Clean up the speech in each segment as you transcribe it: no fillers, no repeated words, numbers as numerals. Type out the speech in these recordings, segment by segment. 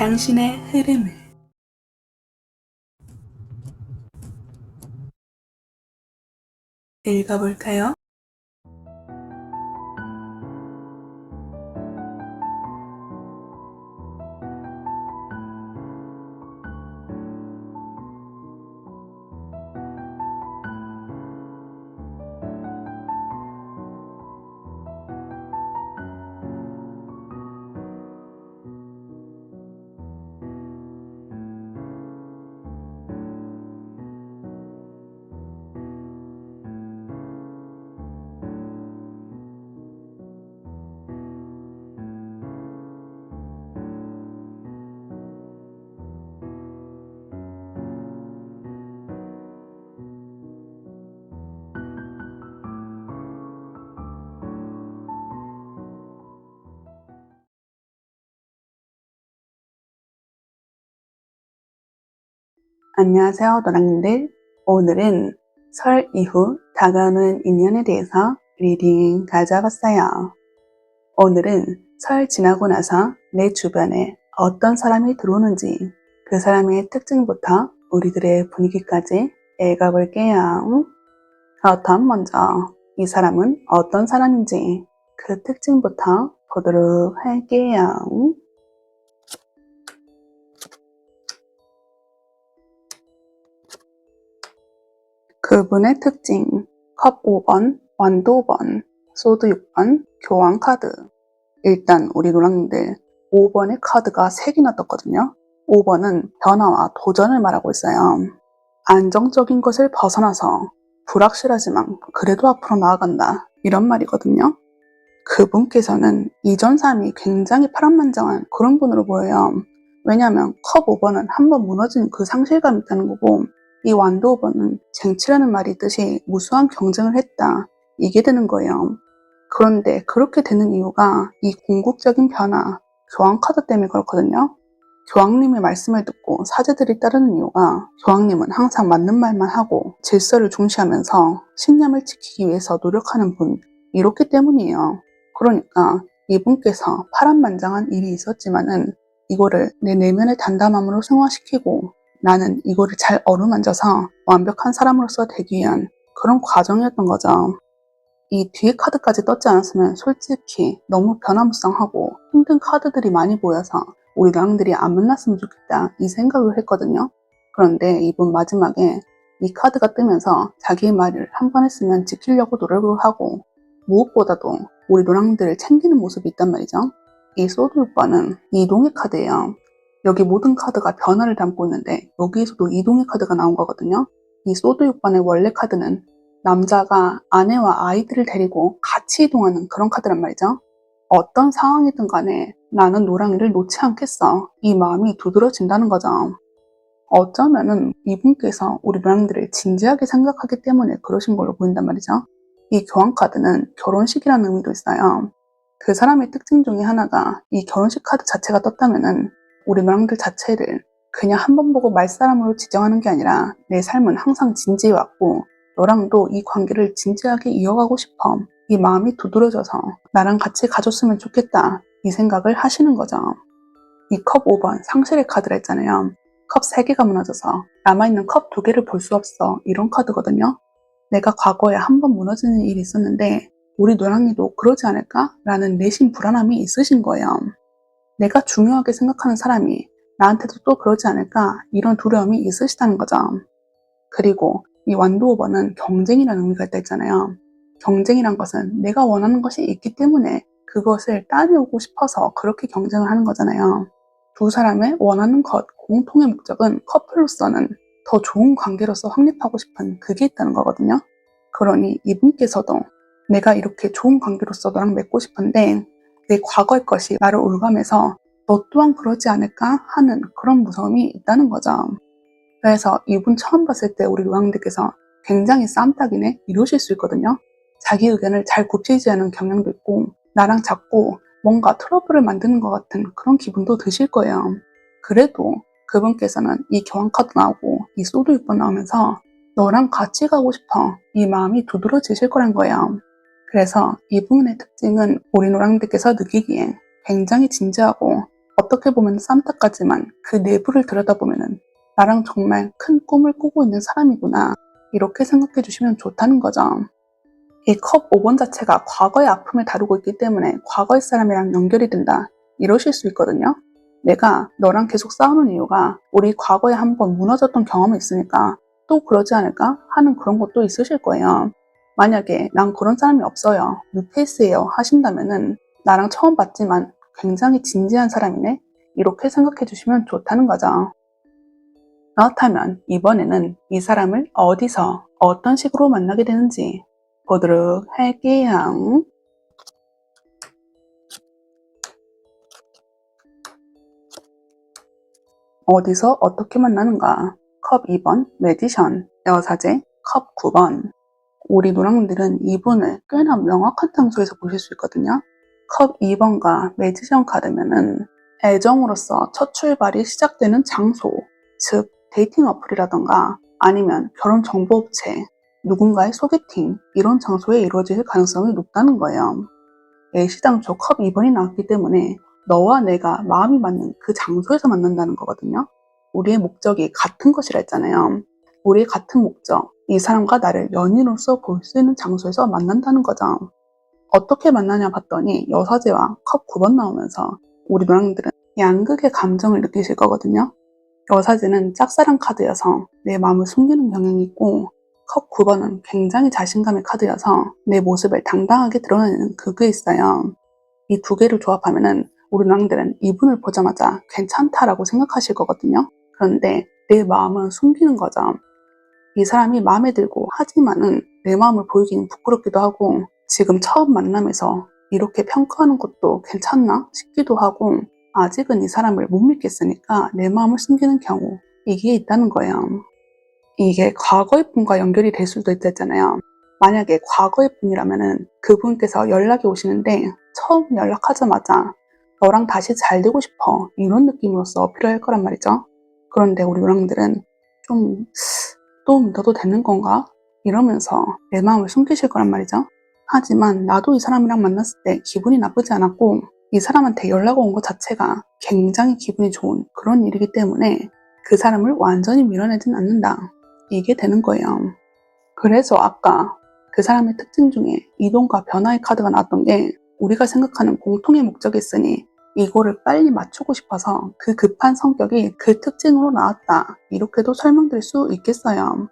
당신의 흐름을 읽어볼까요? 안녕하세요, 노랑님들. 오늘은 설 이후 다가오는 인연에 대해서 리딩 가져와봤어요. 오늘은 설 지나고 나서 내 주변에 어떤 사람이 들어오는지 그 사람의 특징부터 우리들의 분위기까지 읽어볼게요. 그렇다면 먼저 이 사람은 어떤 사람인지 그 특징부터 보도록 할게요. 그분의 특징, 컵 5번, 완도 5번, 소드 6번, 교환 카드. 일단 우리 노랑님들 5번의 카드가 3개나 떴거든요. 5번은 변화와 도전을 말하고 있어요. 안정적인 것을 벗어나서 불확실하지만 그래도 앞으로 나아간다. 이런 말이거든요. 그분께서는 이전 삶이 굉장히 파란만장한 그런 분으로 보여요. 왜냐하면 컵 5번은 한번 무너진 그 상실감이 있다는 거고, 이 완도 5번은 쟁취라는 말이 있듯이 무수한 경쟁을 했다. 이게 되는 거예요. 그런데 그렇게 되는 이유가 이 궁극적인 변화, 교황 카드 때문에 그렇거든요. 교황님의 말씀을 듣고 사제들이 따르는 이유가 교황님은 항상 맞는 말만 하고 질서를 중시하면서 신념을 지키기 위해서 노력하는 분, 이렇기 때문이에요. 그러니까 이분께서 파란만장한 일이 있었지만은 이거를 내 내면의 담담함으로 승화시키고 나는 이거를 잘 어루만져서 완벽한 사람으로서 되기 위한 그런 과정이었던 거죠. 이 뒤에 카드까지 떴지 않았으면 솔직히 너무 변화무쌍하고 힘든 카드들이 많이 보여서 우리 노랑들이 안 만났으면 좋겠다 이 생각을 했거든요. 그런데 이분 마지막에 이 카드가 뜨면서 자기의 말을 한 번 했으면 지키려고 노력을 하고 무엇보다도 우리 노랑들을 챙기는 모습이 있단 말이죠. 이 소드 6번은 이동의 카드예요. 여기 모든 카드가 변화를 담고 있는데 여기에서도 이동의 카드가 나온 거거든요. 이 소드 6번의 원래 카드는 남자가 아내와 아이들을 데리고 같이 이동하는 그런 카드란 말이죠. 어떤 상황이든 간에 나는 노랑이를 놓지 않겠어. 이 마음이 두드러진다는 거죠. 어쩌면은 이분께서 우리 노랑들을 진지하게 생각하기 때문에 그러신 걸로 보인단 말이죠. 이 교환 카드는 결혼식이라는 의미도 있어요. 그 사람의 특징 중에 하나가 이 결혼식 카드 자체가 떴다면은 우리 노랑들 자체를 그냥 한 번 보고 말사람으로 지정하는 게 아니라 내 삶은 항상 진지해왔고 너랑도 이 관계를 진지하게 이어가고 싶어. 이 마음이 두드러져서 나랑 같이 가줬으면 좋겠다. 이 생각을 하시는 거죠. 이 컵 5번 상실의 카드라 했잖아요. 컵 3개가 무너져서 남아있는 컵 2개를 볼 수 없어. 이런 카드거든요. 내가 과거에 한 번 무너지는 일이 있었는데 우리 노랑이도 그러지 않을까? 라는 내심 불안함이 있으신 거예요. 내가 중요하게 생각하는 사람이 나한테도 또 그러지 않을까? 이런 두려움이 있으시다는 거죠. 그리고 이 완도 5번은 경쟁이라는 의미가 있다 했잖아요. 경쟁이란 것은 내가 원하는 것이 있기 때문에 그것을 따내오고 싶어서 그렇게 경쟁을 하는 거잖아요. 두 사람의 원하는 것, 공통의 목적은 커플로서는 더 좋은 관계로서 확립하고 싶은 그게 있다는 거거든요. 그러니 이분께서도 내가 이렇게 좋은 관계로서 너랑 맺고 싶은데 내 과거의 것이 나를 올가매서 너 또한 그러지 않을까 하는 그런 무서움이 있다는 거죠. 그래서 이분 처음 봤을 때 우리 노랑들께서 굉장히 쌈딱이네 이러실 수 있거든요. 자기 의견을 잘 굽히지 않은 경향도 있고 나랑 자꾸 뭔가 트러블을 만드는 것 같은 그런 기분도 드실 거예요. 그래도 그분께서는 이 교환 카드 나오고 이 소드 6번 나오면서 너랑 같이 가고 싶어 이 마음이 두드러지실 거란 거예요. 그래서 이분의 특징은 우리 노랑들께서 느끼기에 굉장히 진지하고 어떻게 보면 산타까지만 그 내부를 들여다보면은 나랑 정말 큰 꿈을 꾸고 있는 사람이구나. 이렇게 생각해 주시면 좋다는 거죠. 이 컵 5번 자체가 과거의 아픔을 다루고 있기 때문에 과거의 사람이랑 연결이 된다. 이러실 수 있거든요. 내가 너랑 계속 싸우는 이유가 우리 과거에 한번 무너졌던 경험이 있으니까 또 그러지 않을까 하는 그런 것도 있으실 거예요. 만약에 난 그런 사람이 없어요. 뉴페이스예요 하신다면은 나랑 처음 봤지만 굉장히 진지한 사람이네. 이렇게 생각해 주시면 좋다는 거죠. 그렇다면 이번에는 이 사람을 어디서 어떤 식으로 만나게 되는지 보도록 할게요. 어디서 어떻게 만나는가? 컵 2번 매디션 여사제, 컵 9번 우리 노랑들은 이분을 꽤나 명확한 장소에서 보실 수 있거든요. 컵 2번과 매디션 카드면은 애정으로서 첫 출발이 시작되는 장소, 즉 데이팅 어플이라던가 아니면 결혼 정보업체, 누군가의 소개팅 이런 장소에 이루어질 가능성이 높다는 거예요. 예시당초 컵 2번이 나왔기 때문에 너와 내가 마음이 맞는 그 장소에서 만난다는 거거든요. 우리의 목적이 같은 것이라 했잖아요. 우리의 같은 목적, 이 사람과 나를 연인으로서 볼 수 있는 장소에서 만난다는 거죠. 어떻게 만나냐 봤더니 여사제와 컵 9번 나오면서 우리 노랑들은 양극의 감정을 느끼실 거거든요. 여사제는 짝사랑 카드여서 내 마음을 숨기는 경향이 있고 컵 9번은 굉장히 자신감의 카드여서 내 모습을 당당하게 드러내는 그게 있어요. 이 두 개를 조합하면은 우리 노랑들은 이분을 보자마자 괜찮다라고 생각하실 거거든요. 그런데 내 마음은 숨기는 거죠. 이 사람이 마음에 들고 하지만은 내 마음을 보이기는 부끄럽기도 하고 지금 처음 만남에서 이렇게 평가하는 것도 괜찮나 싶기도 하고 아직은 이 사람을 못 믿겠으니까 내 마음을 숨기는 경우 이게 있다는 거예요. 이게 과거의 분과 연결이 될 수도 있잖아요. 만약에 과거의 분이라면은 그분께서 연락이 오시는데 처음 연락하자마자 너랑 다시 잘 되고 싶어 이런 느낌으로써 어필할 거란 말이죠. 그런데 우리 노랑들은 좀 또 믿어도 되는 건가? 이러면서 내 마음을 숨기실 거란 말이죠. 하지만 나도 이 사람이랑 만났을 때 기분이 나쁘지 않았고 이 사람한테 연락 온 것 자체가 굉장히 기분이 좋은 그런 일이기 때문에 그 사람을 완전히 밀어내진 않는다. 이게 되는 거예요. 그래서 아까 그 사람의 특징 중에 이동과 변화의 카드가 나왔던 게 우리가 생각하는 공통의 목적이 있으니 이거를 빨리 맞추고 싶어서 그 급한 성격이 그 특징으로 나왔다. 이렇게도 설명드릴 수 있겠어요.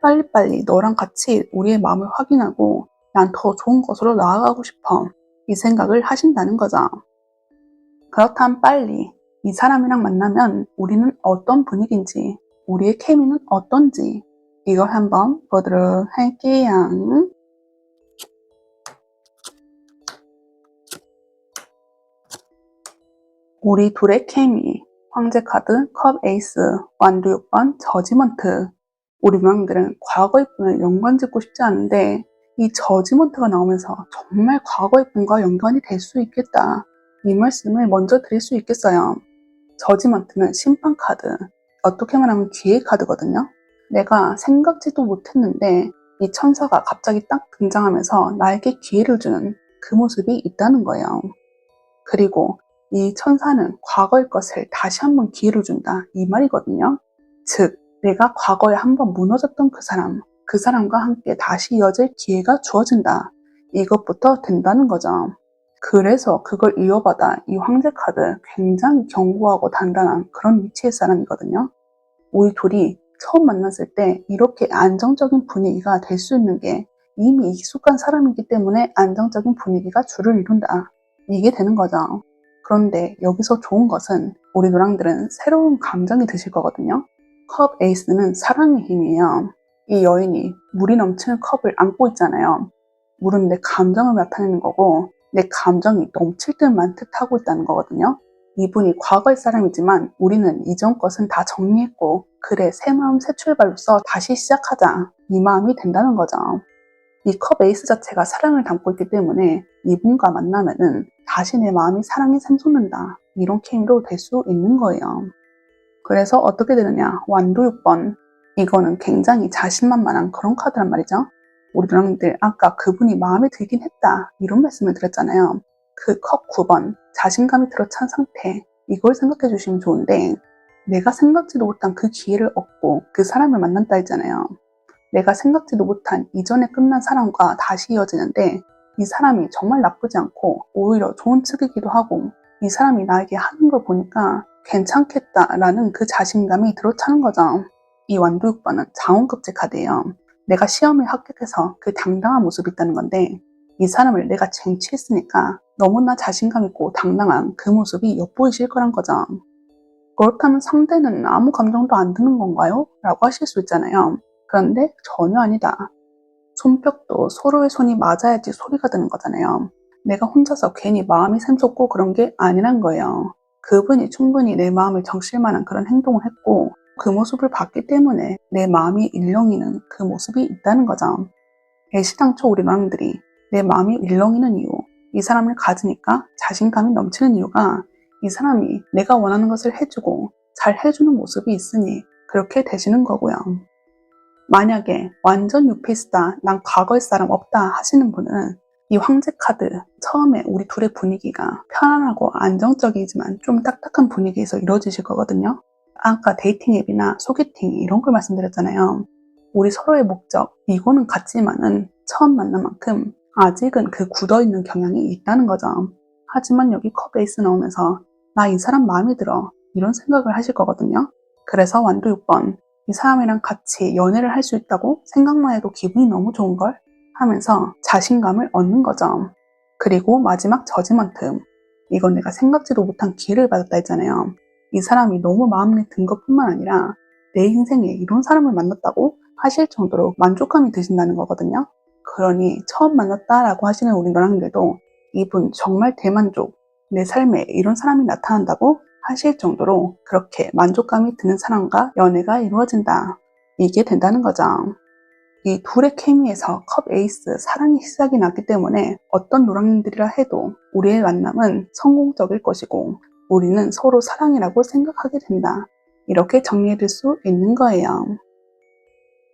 빨리빨리 너랑 같이 우리의 마음을 확인하고 난 더 좋은 것으로 나아가고 싶어. 이 생각을 하신다는 거죠. 그렇다면 빨리 이 사람이랑 만나면 우리는 어떤 분위기인지, 우리의 케미는 어떤지 이걸 한번 보도록 할게요. 우리 둘의 케미, 황제 카드, 컵 에이스, 완두 6번, 저지먼트. 우리 모양들은 과거의 분을 연관짓고 싶지 않은데 이 저지먼트가 나오면서 정말 과거의 분과 연관이 될 수 있겠다. 이 말씀을 먼저 드릴 수 있겠어요. 저지먼트는 심판 카드, 어떻게 말하면 기회 카드거든요. 내가 생각지도 못했는데 이 천사가 갑자기 딱 등장하면서 나에게 기회를 주는 그 모습이 있다는 거예요. 그리고 이 천사는 과거의 것을 다시 한번 기회를 준다. 이 말이거든요. 즉, 내가 과거에 한번 무너졌던 그 사람과 함께 다시 이어질 기회가 주어진다. 이것부터 된다는 거죠. 그래서 그걸 이어받아 이 황제 카드 굉장히 견고하고 단단한 그런 위치의 사람이거든요. 우리 둘이 처음 만났을 때 이렇게 안정적인 분위기가 될 수 있는 게 이미 익숙한 사람이기 때문에 안정적인 분위기가 주를 이룬다. 이게 되는 거죠. 그런데 여기서 좋은 것은 우리 노랑들은 새로운 감정이 드실 거거든요. 컵 에이스는 사랑의 힘이에요. 이 여인이 물이 넘치는 컵을 안고 있잖아요. 물은 내 감정을 나타내는 거고 내 감정이 넘칠 듯만 뜻하고 있다는 거거든요. 이분이 과거의 사람이지만 우리는 이전 것은 다 정리했고 그래 새 마음 새 출발로서 다시 시작하자 이 마음이 된다는 거죠. 이 컵 에이스 자체가 사랑을 담고 있기 때문에 이분과 만나면은 다시 내 마음이 사랑에 샘솟는다 이런 케미로 될 수 있는 거예요. 그래서 어떻게 되느냐 완도 6번 이거는 굉장히 자신만만한 그런 카드란 말이죠. 우리 누나님들 아까 그분이 마음에 들긴 했다 이런 말씀을 드렸잖아요. 그 컵 9번 자신감이 들어찬 상태 이걸 생각해 주시면 좋은데, 내가 생각지도 못한 그 기회를 얻고 그 사람을 만난다 했잖아요. 내가 생각지도 못한 이전에 끝난 사람과 다시 이어지는데, 이 사람이 정말 나쁘지 않고 오히려 좋은 측이기도 하고, 이 사람이 나에게 하는 걸 보니까 괜찮겠다라는 그 자신감이 들어차는 거죠. 이 완도 6번은 자원급제 카드예요. 내가 시험에 합격해서 그 당당한 모습이 있다는 건데, 이 사람을 내가 쟁취했으니까 너무나 자신감 있고 당당한 그 모습이 엿보이실 거란 거죠. 그렇다면 상대는 아무 감정도 안 드는 건가요? 라고 하실 수 있잖아요. 그런데 전혀 아니다. 손뼉도 서로의 손이 맞아야지 소리가 드는 거잖아요. 내가 혼자서 괜히 마음이 샘솟고 그런 게 아니란 거예요. 그분이 충분히 내 마음을 적실 만한 그런 행동을 했고, 그 모습을 봤기 때문에 내 마음이 일렁이는 그 모습이 있다는 거죠. 애시당초 우리 마음들이 내 마음이 일렁이는 이유, 이 사람을 가지니까 자신감이 넘치는 이유가 이 사람이 내가 원하는 것을 해주고 잘 해주는 모습이 있으니 그렇게 되시는 거고요. 만약에 완전 뉴페이스다, 난 과거의 사람 없다 하시는 분은 이 황제 카드, 처음에 우리 둘의 분위기가 편안하고 안정적이지만 좀 딱딱한 분위기에서 이루어지실 거거든요. 아까 데이팅 앱이나 소개팅 이런 걸 말씀드렸잖아요. 우리 서로의 목적, 이거는 같지만은 처음 만난 만큼 아직은 그 굳어있는 경향이 있다는 거죠. 하지만 여기 컵 에이스 나오면서 나 이 사람 마음에 들어, 이런 생각을 하실 거거든요. 그래서 완도 6번, 이 사람이랑 같이 연애를 할 수 있다고 생각만 해도 기분이 너무 좋은걸? 하면서 자신감을 얻는 거죠. 그리고 마지막 저지먼트, 이건 내가 생각지도 못한 기회를 받았다 했잖아요. 이 사람이 너무 마음에 든 것뿐만 아니라 내 인생에 이런 사람을 만났다고 하실 정도로 만족감이 드신다는 거거든요. 그러니 처음 만났다라고 하시는 우리 너랑들도 이분 정말 대만족, 내 삶에 이런 사람이 나타난다고 하실 정도로 그렇게 만족감이 드는 사람과 연애가 이루어진다. 이게 된다는 거죠. 이 둘의 케미에서 컵 에이스, 사랑이 시작이 났기 때문에 어떤 노랑들이라 해도 우리의 만남은 성공적일 것이고 우리는 서로 사랑이라고 생각하게 된다. 이렇게 정리해줄 수 있는 거예요.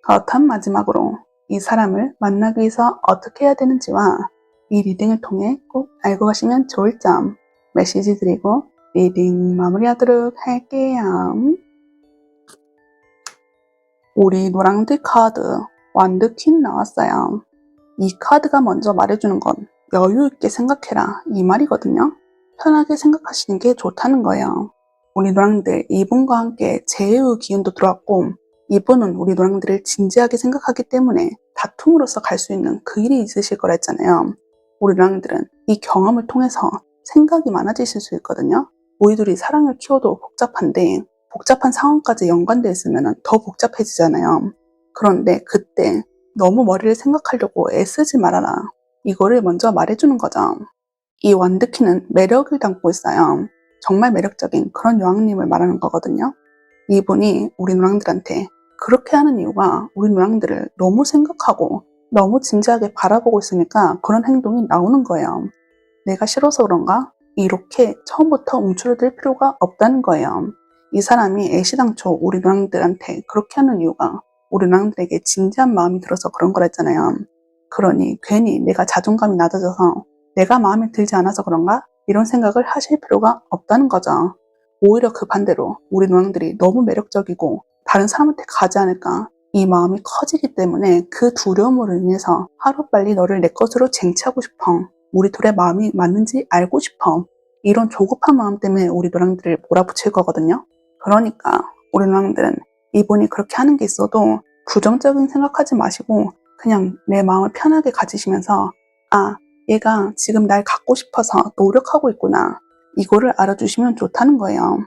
그렇다면 마지막으로 이 사람을 만나기 위해서 어떻게 해야 되는지와 이 리딩을 통해 꼭 알고 가시면 좋을 점 메시지 드리고 리딩 마무리하도록 할게요. 우리 노랑들 카드 완드 퀸 나왔어요. 이 카드가 먼저 말해주는 건 여유 있게 생각해라, 이 말이거든요. 편하게 생각하시는 게 좋다는 거예요. 우리 노랑들 이분과 함께 제의 기운도 들어왔고, 이분은 우리 노랑들을 진지하게 생각하기 때문에 다툼으로써 갈 수 있는 그 일이 있으실 거라 했잖아요. 우리 노랑들은 이 경험을 통해서 생각이 많아지실 수 있거든요. 우리 둘이 사랑을 키워도 복잡한데 복잡한 상황까지 연관되어 있으면 더 복잡해지잖아요. 그런데 그때 너무 머리를 생각하려고 애쓰지 말아라. 이거를 먼저 말해주는 거죠. 이 완드키는 매력을 담고 있어요. 정말 매력적인 그런 여왕님을 말하는 거거든요. 이분이 우리 노랑들한테 그렇게 하는 이유가 우리 노랑들을 너무 생각하고 너무 진지하게 바라보고 있으니까 그런 행동이 나오는 거예요. 내가 싫어서 그런가? 이렇게 처음부터 움츠러들 필요가 없다는 거예요. 이 사람이 애시당초 우리 노랑들한테 그렇게 하는 이유가 우리 노랑들에게 진지한 마음이 들어서 그런 거랬잖아요. 그러니 괜히 내가 자존감이 낮아져서 내가 마음에 들지 않아서 그런가? 이런 생각을 하실 필요가 없다는 거죠. 오히려 그 반대로 우리 노랑들이 너무 매력적이고 다른 사람한테 가지 않을까? 이 마음이 커지기 때문에 그 두려움으로 인해서 하루빨리 너를 내 것으로 쟁취하고 싶어. 우리 둘의 마음이 맞는지 알고 싶어. 이런 조급한 마음 때문에 우리 노랑들을 몰아붙일 거거든요. 그러니까 우리 노랑들은 이분이 그렇게 하는 게 있어도 부정적인 생각하지 마시고 그냥 내 마음을 편하게 가지시면서 아, 얘가 지금 날 갖고 싶어서 노력하고 있구나. 이거를 알아주시면 좋다는 거예요.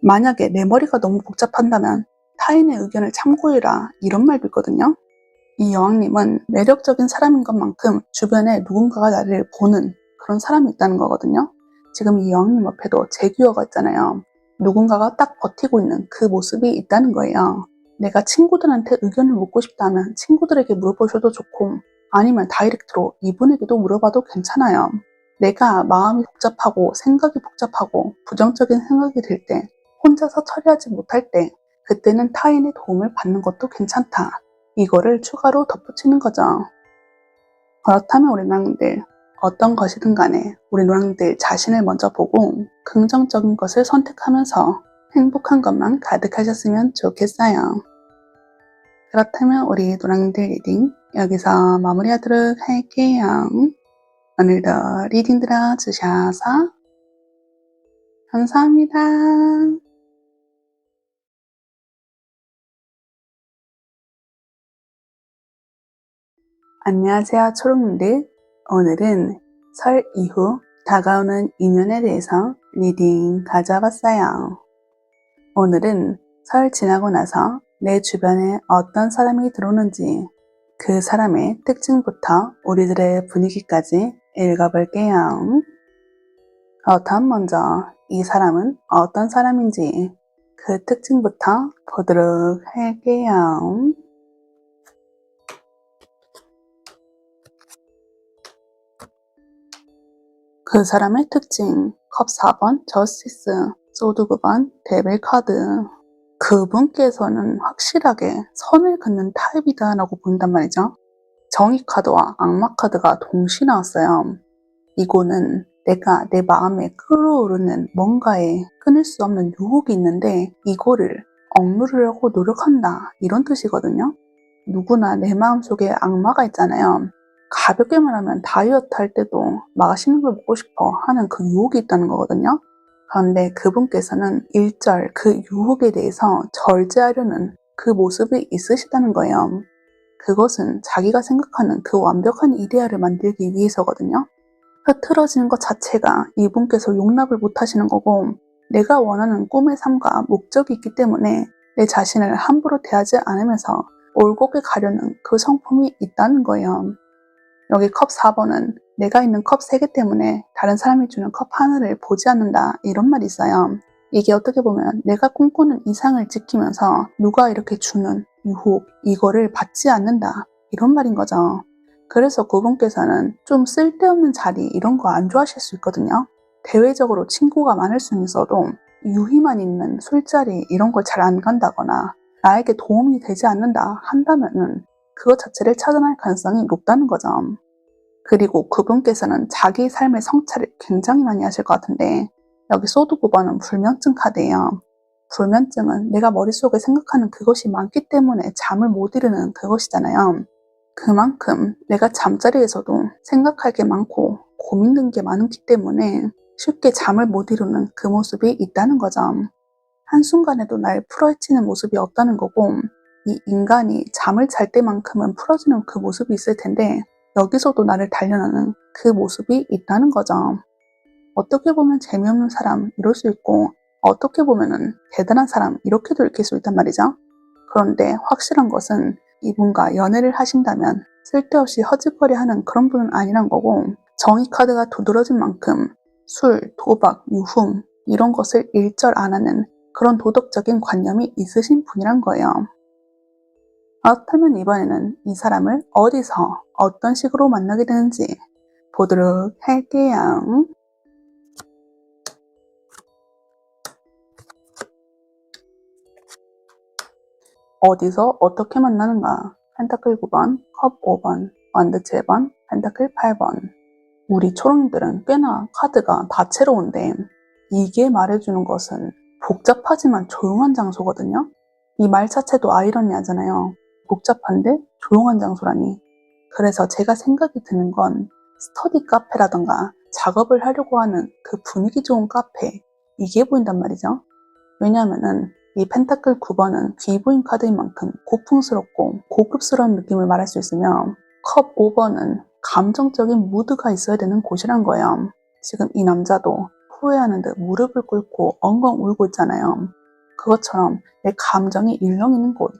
만약에 내 머리가 너무 복잡한다면 타인의 의견을 참고해라, 이런 말도 있거든요. 이 여왕님은 매력적인 사람인 것만큼 주변에 누군가가 나를 보는 그런 사람이 있다는 거거든요. 지금 이 여왕님 옆에도 제규어가 있잖아요. 누군가가 딱 버티고 있는 그 모습이 있다는 거예요. 내가 친구들한테 의견을 묻고 싶다면 친구들에게 물어보셔도 좋고 아니면 다이렉트로 이분에게도 물어봐도 괜찮아요. 내가 마음이 복잡하고 생각이 복잡하고 부정적인 생각이 들 때 혼자서 처리하지 못할 때 그때는 타인의 도움을 받는 것도 괜찮다. 이거를 추가로 덧붙이는 거죠. 그렇다면 우리 낭들 어떤 것이든 간에 우리 노랑들 자신을 먼저 보고 긍정적인 것을 선택하면서 행복한 것만 가득하셨으면 좋겠어요. 그렇다면 우리 노랑들 리딩 여기서 마무리하도록 할게요. 오늘도 리딩 들어주셔서 감사합니다. 안녕하세요, 초록님들. 오늘은 설 이후 다가오는 인연에 대해서 리딩 가져와봤어요. 오늘은 설 지나고 나서 내 주변에 어떤 사람이 들어오는지 그 사람의 특징부터 우리들의 분위기까지 읽어볼게요. 그렇다면 먼저 이 사람은 어떤 사람인지 그 특징부터 보도록 할게요. 그 사람의 특징 컵 4번 저스티스, 소드 9번 데빌 카드. 그분께서는 확실하게 선을 긋는 타입이다 라고 보인단 말이죠. 정의 카드와 악마 카드가 동시에 나왔어요. 이거는 내가 내 마음에 끌어오르는 뭔가에 끊을 수 없는 유혹이 있는데 이거를 억누르려고 노력한다 이런 뜻이거든요. 누구나 내 마음속에 악마가 있잖아요. 가볍게 말하면 다이어트 할 때도 맛있는 걸 먹고 싶어 하는 그 유혹이 있다는 거거든요. 그런데 그분께서는 일절 그 유혹에 대해서 절제하려는 그 모습이 있으시다는 거예요. 그것은 자기가 생각하는 그 완벽한 이데아를 만들기 위해서거든요. 흐트러지는 것 자체가 이분께서 용납을 못 하시는 거고 내가 원하는 꿈의 삶과 목적이 있기 때문에 내 자신을 함부로 대하지 않으면서 올곧게 가려는 그 성품이 있다는 거예요. 여기 컵 4번은 내가 있는 컵 3개 때문에 다른 사람이 주는 컵 하나를 보지 않는다 이런 말이 있어요. 이게 어떻게 보면 내가 꿈꾸는 이상을 지키면서 누가 이렇게 주는 유혹 이거를 받지 않는다 이런 말인 거죠. 그래서 그분께서는 좀 쓸데없는 자리 이런 거 안 좋아하실 수 있거든요. 대외적으로 친구가 많을 수는 있어도 유희만 있는 술자리 이런 걸 잘 안 간다거나 나에게 도움이 되지 않는다 한다면은 그것 자체를 차단할 가능성이 높다는 거죠. 그리고 그분께서는 자기 삶의 성찰을 굉장히 많이 하실 것 같은데 여기 소드 9번은 불면증 카드예요. 불면증은 내가 머릿속에 생각하는 그것이 많기 때문에 잠을 못 이루는 그것이잖아요. 그만큼 내가 잠자리에서도 생각할 게 많고 고민된 게 많기 때문에 쉽게 잠을 못 이루는 그 모습이 있다는 거죠. 한순간에도 날 풀어헤치는 모습이 없다는 거고 이 인간이 잠을 잘 때만큼은 풀어지는 그 모습이 있을 텐데 여기서도 나를 단련하는 그 모습이 있다는 거죠. 어떻게 보면 재미없는 사람 이럴 수 있고 어떻게 보면은 대단한 사람 이렇게도 읽힐 수 있단 말이죠. 그런데 확실한 것은 이분과 연애를 하신다면 쓸데없이 허짓거리하는 그런 분은 아니란 거고 정의 카드가 두드러진 만큼 술, 도박, 유흥 이런 것을 일절 안 하는 그런 도덕적인 관념이 있으신 분이란 거예요. 그렇다면 이번에는 이 사람을 어디서 어떤 식으로 만나게 되는지 보도록 할게요. 어디서 어떻게 만나는가? 펜타클 9번, 컵 5번, 완드 7번, 펜타클 8번. 우리 초롱이들은 꽤나 카드가 다채로운데 이게 말해주는 것은 복잡하지만 조용한 장소거든요. 이 말 자체도 아이러니하잖아요. 복잡한데 조용한 장소라니. 그래서 제가 생각이 드는 건 스터디 카페라던가 작업을 하려고 하는 그 분위기 좋은 카페 이게 보인단 말이죠. 왜냐하면은 이 펜타클 9번은 귀부인 카드인 만큼 고풍스럽고 고급스러운 느낌을 말할 수 있으며 컵 5번은 감정적인 무드가 있어야 되는 곳이란 거예요. 지금 이 남자도 후회하는 듯 무릎을 꿇고 엉엉 울고 있잖아요. 그것처럼 내 감정이 일렁 있는 곳,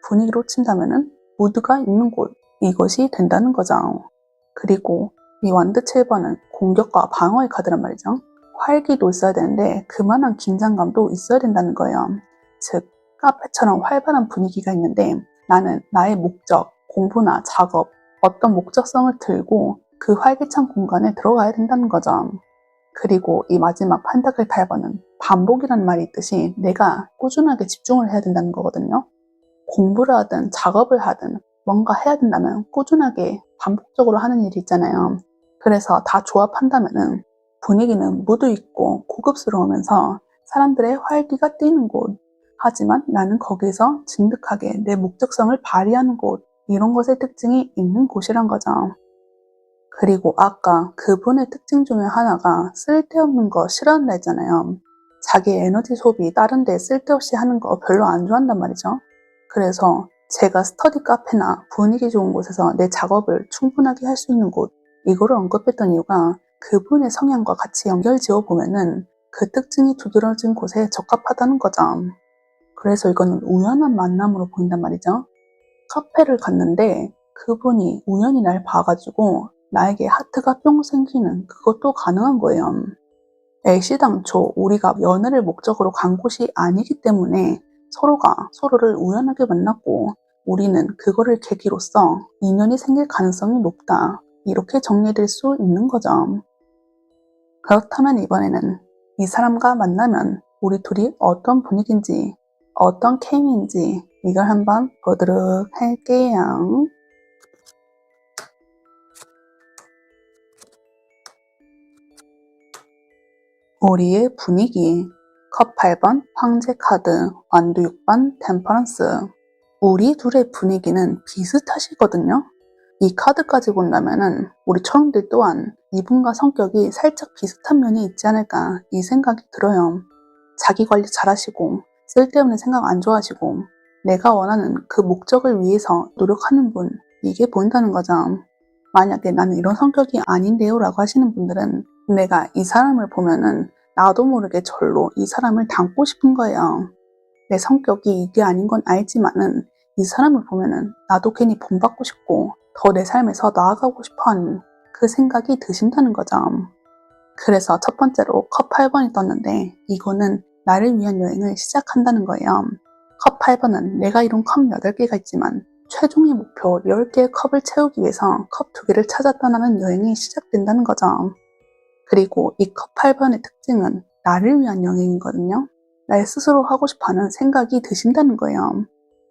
분위기로 친다면은 무드가 있는 곳, 이것이 된다는 거죠. 그리고 이 완드 7번은 공격과 방어의 카드란 말이죠. 활기도 있어야 되는데 그만한 긴장감도 있어야 된다는 거예요. 즉 카페처럼 활발한 분위기가 있는데 나는 나의 목적, 공부나 작업, 어떤 목적성을 들고 그 활기찬 공간에 들어가야 된다는 거죠. 그리고 이 마지막 펜타클 8번은 반복이라는 말이 있듯이 내가 꾸준하게 집중을 해야 된다는 거거든요. 공부를 하든 작업을 하든 뭔가 해야 된다면 꾸준하게 반복적으로 하는 일이 있잖아요. 그래서 다 조합한다면은 분위기는 무드 있고 고급스러우면서 사람들의 활기가 뛰는 곳. 하지만 나는 거기서 진득하게 내 목적성을 발휘하는 곳. 이런 것의 특징이 있는 곳이란 거죠. 그리고 아까 그분의 특징 중에 하나가 쓸데없는 거 싫어한다 했잖아요. 자기 에너지 소비 다른 데 쓸데없이 하는 거 별로 안 좋아한단 말이죠. 그래서 제가 스터디 카페나 분위기 좋은 곳에서 내 작업을 충분하게 할 수 있는 곳, 이거를 언급했던 이유가 그분의 성향과 같이 연결 지어 보면은 그 특징이 두드러진 곳에 적합하다는 거죠. 그래서 이거는 우연한 만남으로 보인단 말이죠. 카페를 갔는데 그분이 우연히 날 봐가지고 나에게 하트가 뿅 생기는 그것도 가능한 거예요. 애시당초 우리가 연애를 목적으로 간 곳이 아니기 때문에 서로가 서로를 우연하게 만났고 우리는 그거를 계기로써 인연이 생길 가능성이 높다. 이렇게 정리될 수 있는 거죠. 그렇다면 이번에는 이 사람과 만나면 우리 둘이 어떤 분위기인지, 어떤 케미인지 이걸 한번 보도록 할게요. 우리의 분위기 컵 8번 황제 카드, 완도 6번 템퍼런스. 우리 둘의 분위기는 비슷하시거든요. 이 카드까지 본다면은 우리 초롱들 또한 이분과 성격이 살짝 비슷한 면이 있지 않을까 이 생각이 들어요. 자기 관리 잘하시고 쓸데없는 생각 안 좋아하시고 내가 원하는 그 목적을 위해서 노력하는 분, 이게 보인다는 거죠. 만약에 나는 이런 성격이 아닌데요 라고 하시는 분들은 내가 이 사람을 보면은 나도 모르게 절로 이 사람을 닮고 싶은 거예요. 내 성격이 이게 아닌 건 알지만은 이 사람을 보면은 나도 괜히 본받고 싶고 더 내 삶에서 나아가고 싶어 하는 그 생각이 드신다는 거죠. 그래서 첫 번째로 컵 8번이 떴는데 이거는 나를 위한 여행을 시작한다는 거예요. 컵 8번은 내가 이룬 컵 8개가 있지만 최종의 목표 10개의 컵을 채우기 위해서 컵 2개를 찾아 떠나는 여행이 시작된다는 거죠. 그리고 이 컵 8번의 특징은 나를 위한 여행이거든요. 날 스스로 하고 싶어하는 생각이 드신다는 거예요.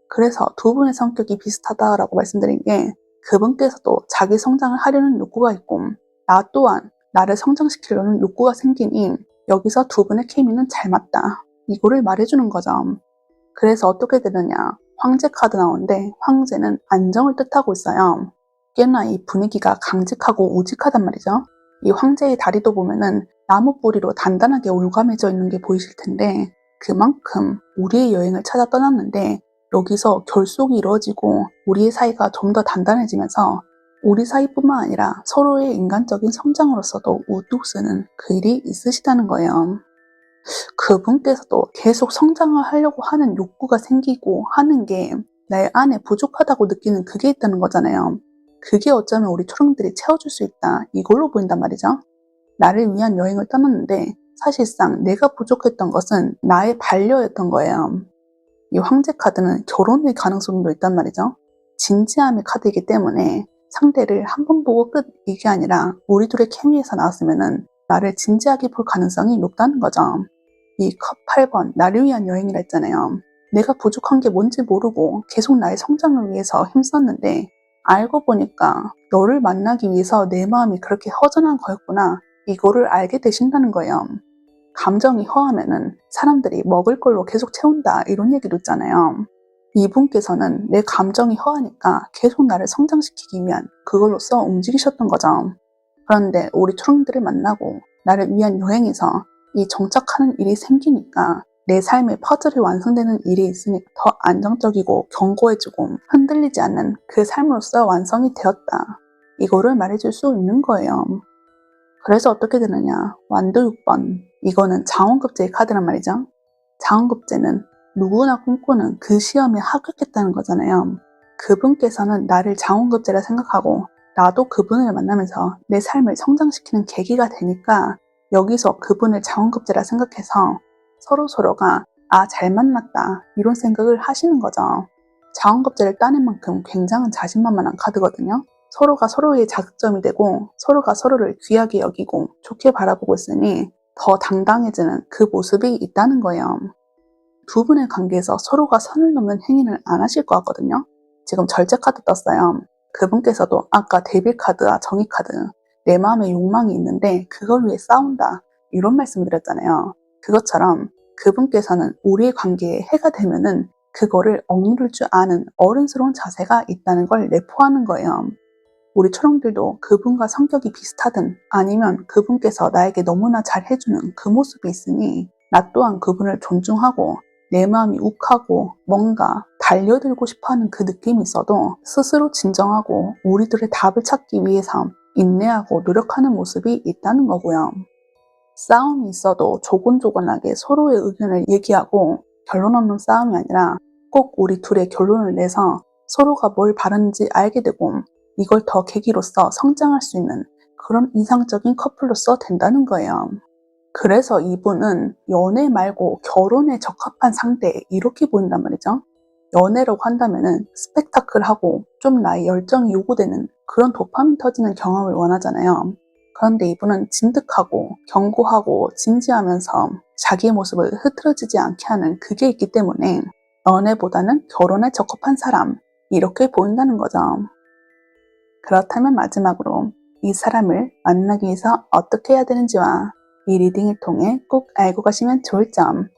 그래서 두 분의 성격이 비슷하다라고 말씀드린 게 그분께서도 자기 성장을 하려는 욕구가 있고 나 또한 나를 성장시키려는 욕구가 생기니 여기서 두 분의 케미는 잘 맞다. 이거를 말해주는 거죠. 그래서 어떻게 되느냐. 황제 카드 나오는데 황제는 안정을 뜻하고 있어요. 꽤나 이 분위기가 강직하고 우직하단 말이죠. 이 황제의 다리도 보면은 나무 뿌리로 단단하게 올가매져 있는 게 보이실 텐데 그만큼 우리의 여행을 찾아 떠났는데 여기서 결속이 이루어지고 우리의 사이가 좀 더 단단해지면서 우리 사이뿐만 아니라 서로의 인간적인 성장으로서도 우뚝 쓰는 그 일이 있으시다는 거예요. 그분께서도 계속 성장을 하려고 하는 욕구가 생기고 하는 게 내 안에 부족하다고 느끼는 그게 있다는 거잖아요. 그게 어쩌면 우리 초롱들이 채워줄 수 있다. 이걸로 보인단 말이죠. 나를 위한 여행을 떠났는데 사실상 내가 부족했던 것은 나의 반려였던 거예요. 이 황제 카드는 결혼의 가능성도 있단 말이죠. 진지함의 카드이기 때문에 상대를 한 번 보고 끝 이게 아니라 우리 둘의 케미에서 나왔으면은 나를 진지하게 볼 가능성이 높다는 거죠. 이 컵 8번 나를 위한 여행이라 했잖아요. 내가 부족한 게 뭔지 모르고 계속 나의 성장을 위해서 힘썼는데 알고 보니까 너를 만나기 위해서 내 마음이 그렇게 허전한 거였구나. 이거를 알게 되신다는 거예요. 감정이 허하면은 사람들이 먹을 걸로 계속 채운다 이런 얘기도 있잖아요. 이분께서는 내 감정이 허하니까 계속 나를 성장시키기 위한 그걸로써 움직이셨던 거죠. 그런데 우리 초롱들을 만나고 나를 위한 여행에서 이 정착하는 일이 생기니까 내 삶의 퍼즐이 완성되는 일이 있으니까 더 안정적이고 견고해지고 흔들리지 않는 그 삶으로서 완성이 되었다. 이거를 말해줄 수 있는 거예요. 그래서 어떻게 되느냐. 완도 6번. 이거는 장원급제의 카드란 말이죠. 장원급제는 누구나 꿈꾸는 그 시험에 합격했다는 거잖아요. 그분께서는 나를 장원급제라 생각하고 나도 그분을 만나면서 내 삶을 성장시키는 계기가 되니까 여기서 그분을 장원급제라 생각해서 서로가 잘 만났다 이런 생각을 하시는 거죠. 장원급제를 따낸 만큼 굉장한 자신만만한 카드거든요. 서로가 서로의 자극점이 되고 서로가 서로를 귀하게 여기고 좋게 바라보고 있으니 더 당당해지는 그 모습이 있다는 거예요. 두 분의 관계에서 서로가 선을 넘는 행위를 안 하실 것 같거든요. 지금 절제 카드 떴어요. 그분께서도 아까 데빌 카드와 정의 카드 내 마음에 욕망이 있는데 그걸 위해 싸운다. 이런 말씀을 드렸잖아요. 그것처럼 그분께서는 우리의 관계에 해가 되면은 그거를 억누를 줄 아는 어른스러운 자세가 있다는 걸 내포하는 거예요. 우리 초롱들도 그분과 성격이 비슷하든 아니면 그분께서 나에게 너무나 잘 해주는 그 모습이 있으니 나 또한 그분을 존중하고 내 마음이 욱하고 뭔가 달려들고 싶어하는 그 느낌이 있어도 스스로 진정하고 우리들의 답을 찾기 위해서 인내하고 노력하는 모습이 있다는 거고요. 싸움이 있어도 조곤조곤하게 서로의 의견을 얘기하고 결론 없는 싸움이 아니라 꼭 우리 둘의 결론을 내서 서로가 뭘 바라는지 알게 되고 이걸 더 계기로서 성장할 수 있는 그런 이상적인 커플로서 된다는 거예요. 그래서 이분은 연애 말고 결혼에 적합한 상대 이렇게 보인단 말이죠. 연애라고 한다면은 스펙타클하고 좀 나의 열정이 요구되는 그런 도파민 터지는 경험을 원하잖아요. 그런데 이분은 진득하고 견고하고 진지하면서 자기의 모습을 흐트러지지 않게 하는 그게 있기 때문에 연애보다는 결혼에 적합한 사람 이렇게 보인다는 거죠. 그렇다면 마지막으로 이 사람을 만나기 위해서 어떻게 해야 되는지와 이 리딩을 통해 꼭 알고 가시면 좋을 점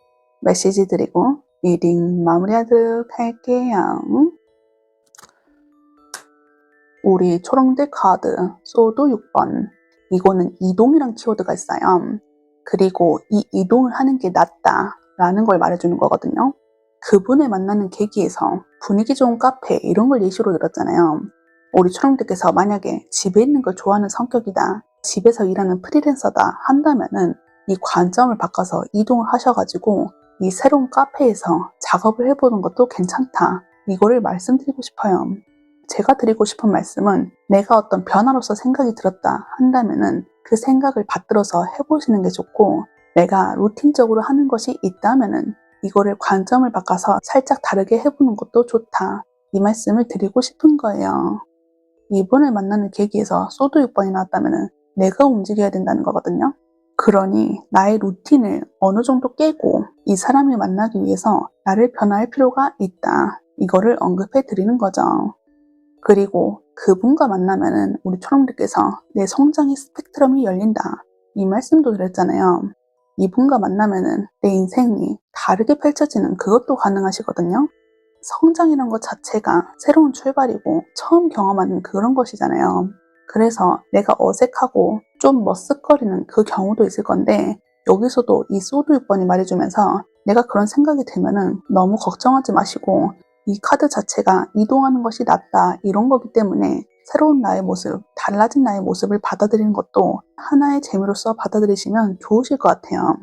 메시지 드리고 리딩 마무리하도록 할게요. 우리 초롱들 카드 소드 6번 이거는 이동이란 키워드가 있어요. 그리고 이 이동을 하는 게 낫다 라는 걸 말해주는 거거든요. 그분을 만나는 계기에서 분위기 좋은 카페 이런 걸 예시로 들었잖아요. 우리 초롱들께서 만약에 집에 있는 걸 좋아하는 성격이다, 집에서 일하는 프리랜서다 한다면은 이 관점을 바꿔서 이동을 하셔가지고 이 새로운 카페에서 작업을 해보는 것도 괜찮다. 이거를 말씀드리고 싶어요. 제가 드리고 싶은 말씀은 내가 어떤 변화로서 생각이 들었다 한다면은 그 생각을 받들어서 해보시는 게 좋고 내가 루틴적으로 하는 것이 있다면은 이거를 관점을 바꿔서 살짝 다르게 해보는 것도 좋다. 이 말씀을 드리고 싶은 거예요. 이분을 만나는 계기에서 소드 6번이 나왔다면 내가 움직여야 된다는 거거든요. 그러니 나의 루틴을 어느 정도 깨고 이 사람을 만나기 위해서 나를 변화할 필요가 있다. 이거를 언급해 드리는 거죠. 그리고 그분과 만나면은 우리 초롱들께서 내 성장의 스펙트럼이 열린다. 이 말씀도 드렸잖아요. 이분과 만나면은 내 인생이 다르게 펼쳐지는 그것도 가능하시거든요. 성장이란 것 자체가 새로운 출발이고 처음 경험하는 그런 것이잖아요. 그래서 내가 어색하고 좀 머쓱거리는 그 경우도 있을 건데 여기서도 이 소드 6번이 말해주면서 내가 그런 생각이 들면은 너무 걱정하지 마시고 이 카드 자체가 이동하는 것이 낫다 이런 거기 때문에 새로운 나의 모습, 달라진 나의 모습을 받아들이는 것도 하나의 재미로서 받아들이시면 좋으실 것 같아요.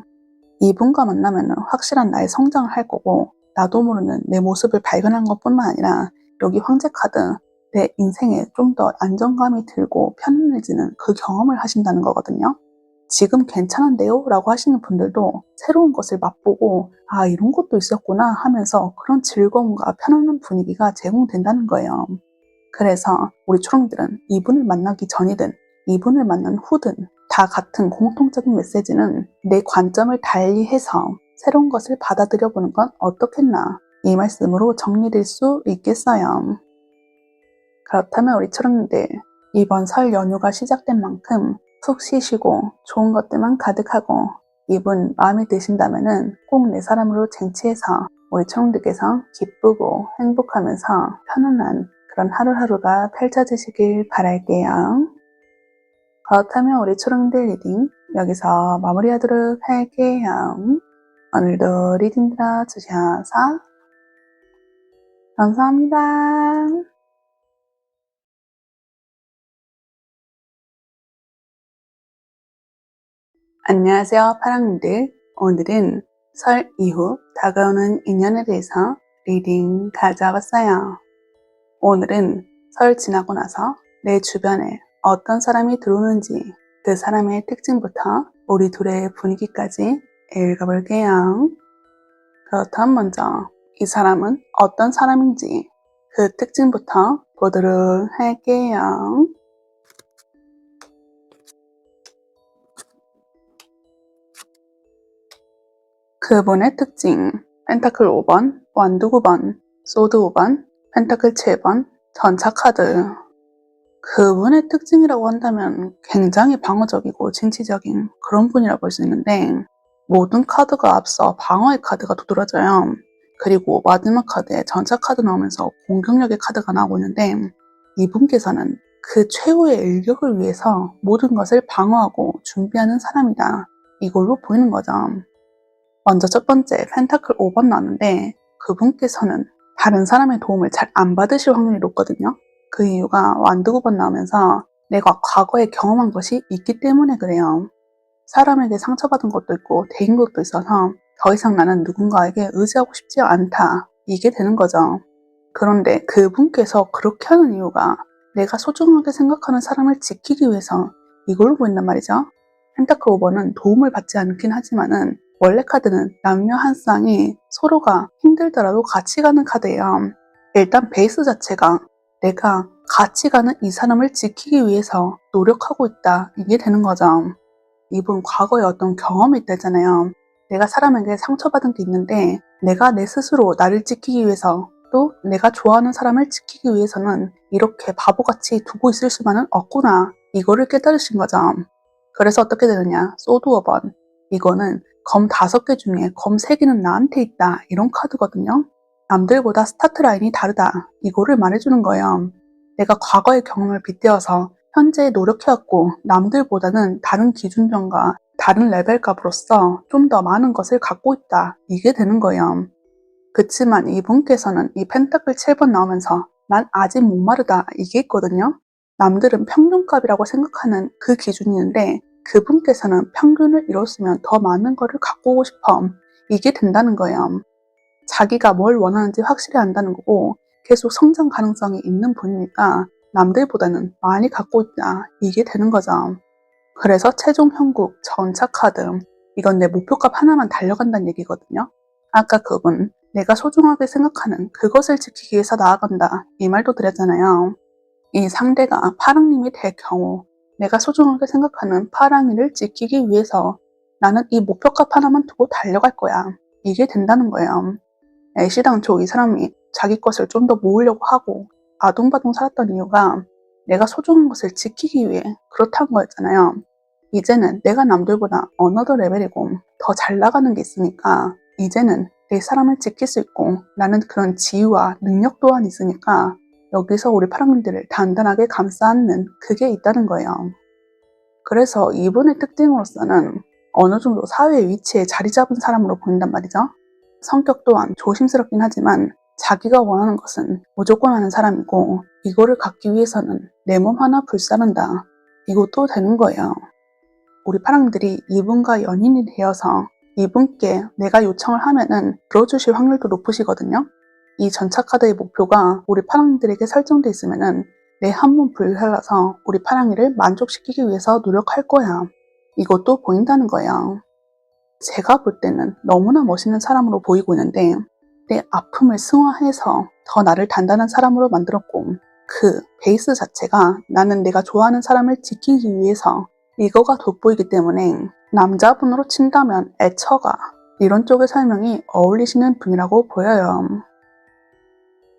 이분과 만나면 확실한 나의 성장을 할 거고 나도 모르는 내 모습을 발견한 것뿐만 아니라 여기 황제 카드 내 인생에 좀 더 안정감이 들고 편안해지는 그 경험을 하신다는 거거든요. 지금 괜찮은데요? 라고 하시는 분들도 새로운 것을 맛보고 아 이런 것도 있었구나 하면서 그런 즐거움과 편안한 분위기가 제공된다는 거예요. 그래서 우리 초롱들은 이분을 만나기 전이든 이분을 만난 후든 다 같은 공통적인 메시지는 내 관점을 달리해서 새로운 것을 받아들여 보는 건 어떻겠나 이 말씀으로 정리될 수 있겠어요. 그렇다면 우리 초롱들 이번 설 연휴가 시작된 만큼 푹 쉬시고 좋은 것들만 가득하고 이분 마음에 드신다면 꼭 내 사람으로 쟁취해서 우리 초롱들께서 기쁘고 행복하면서 편안한 그런 하루하루가 펼쳐지시길 바랄게요. 그렇다면 우리 초롱들 리딩 여기서 마무리하도록 할게요. 오늘도 리딩 들어주셔서 감사합니다. 안녕하세요 파랑님들. 오늘은 설 이후 다가오는 인연에 대해서 리딩 가져와봤어요. 오늘은 설 지나고 나서 내 주변에 어떤 사람이 들어오는지 그 사람의 특징부터 우리 둘의 분위기까지 읽어볼게요. 그렇다면 먼저 이 사람은 어떤 사람인지 그 특징부터 보도록 할게요. 그분의 특징 펜타클 5번, 완두 9번, 소드 5번, 펜타클 7번, 전차 카드. 그분의 특징이라고 한다면 굉장히 방어적이고 진취적인 그런 분이라고 볼 수 있는데 모든 카드가 앞서 방어의 카드가 두드러져요. 그리고 마지막 카드에 전차 카드 나오면서 공격력의 카드가 나오고 있는데 이분께서는 그 최후의 일격을 위해서 모든 것을 방어하고 준비하는 사람이다. 이걸로 보이는 거죠. 먼저 첫 번째 펜타클 5번 나왔는데 그분께서는 다른 사람의 도움을 잘 안 받으실 확률이 높거든요. 그 이유가 완드 9번 나오면서 내가 과거에 경험한 것이 있기 때문에 그래요. 사람에게 상처받은 것도 있고 데인 것도 있어서 더 이상 나는 누군가에게 의지하고 싶지 않다. 이게 되는 거죠. 그런데 그분께서 그렇게 하는 이유가 내가 소중하게 생각하는 사람을 지키기 위해서 이걸로 보인단 말이죠. 펜타클 5번은 도움을 받지 않긴 하지만은 원래 카드는 남녀 한 쌍이 서로가 힘들더라도 같이 가는 카드예요. 일단 베이스 자체가 내가 같이 가는 이 사람을 지키기 위해서 노력하고 있다. 이게 되는 거죠. 이분 과거에 어떤 경험이 있다잖아요. 내가 사람에게 상처받은 게 있는데 내가 내 스스로 나를 지키기 위해서 또 내가 좋아하는 사람을 지키기 위해서는 이렇게 바보같이 두고 있을 수만은 없구나. 이거를 깨달으신 거죠. 그래서 어떻게 되느냐. 소드 5번. 이거는 검 5개 중에 검 3개는 나한테 있다. 이런 카드거든요. 남들보다 스타트 라인이 다르다. 이거를 말해주는 거예요. 내가 과거의 경험을 빗대어서 현재 노력해왔고 남들보다는 다른 기준점과 다른 레벨값으로서 좀 더 많은 것을 갖고 있다. 이게 되는 거예요. 그치만 이분께서는 이 펜타클 7번 나오면서 난 아직 목마르다. 이게 있거든요. 남들은 평균값이라고 생각하는 그 기준이 있는데 그분께서는 평균을 이뤘으면 더 많은 거를 갖고 오고 싶어. 이게 된다는 거예요. 자기가 뭘 원하는지 확실히 안다는 거고 계속 성장 가능성이 있는 분이니까 남들보다는 많이 갖고 있다. 이게 되는 거죠. 그래서 최종 형국, 전차 카드. 이건 내 목표값 하나만 달려간다는 얘기거든요. 아까 그분, 내가 소중하게 생각하는 그것을 지키기 위해서 나아간다. 이 말도 드렸잖아요. 이 상대가 파랑님이 될 경우 내가 소중하게 생각하는 파랑이를 지키기 위해서 나는 이 목표값 하나만 두고 달려갈 거야. 이게 된다는 거예요. 애시당초 이 사람이 자기 것을 좀 더 모으려고 하고 아둥바둥 살았던 이유가 내가 소중한 것을 지키기 위해 그렇다는 거였잖아요. 이제는 내가 남들보다 어너더 레벨이고 더 잘 나가는 게 있으니까 이제는 내 사람을 지킬 수 있고 나는 그런 지위와 능력 또한 있으니까 여기서 우리 파랑님들을 단단하게 감싸 안는 그게 있다는 거예요. 그래서 이분의 특징으로서는 어느 정도 사회의 위치에 자리 잡은 사람으로 보인단 말이죠. 성격 또한 조심스럽긴 하지만 자기가 원하는 것은 무조건 하는 사람이고 이거를 갖기 위해서는 내 몸 하나 불사른다. 이것도 되는 거예요. 우리 파랑들이 이분과 연인이 되어서 이분께 내가 요청을 하면은 들어주실 확률도 높으시거든요. 이 전차 카드의 목표가 우리 파랑들에게 설정돼 있으면은 내 한 몸 불살라서 우리 파랑이를 만족시키기 위해서 노력할 거야. 이것도 보인다는 거예요. 제가 볼 때는 너무나 멋있는 사람으로 보이고 있는데 내 아픔을 승화해서 더 나를 단단한 사람으로 만들었고 그 베이스 자체가 나는 내가 좋아하는 사람을 지키기 위해서 이거가 돋보이기 때문에 남자분으로 친다면 애처가 이런 쪽의 설명이 어울리시는 분이라고 보여요.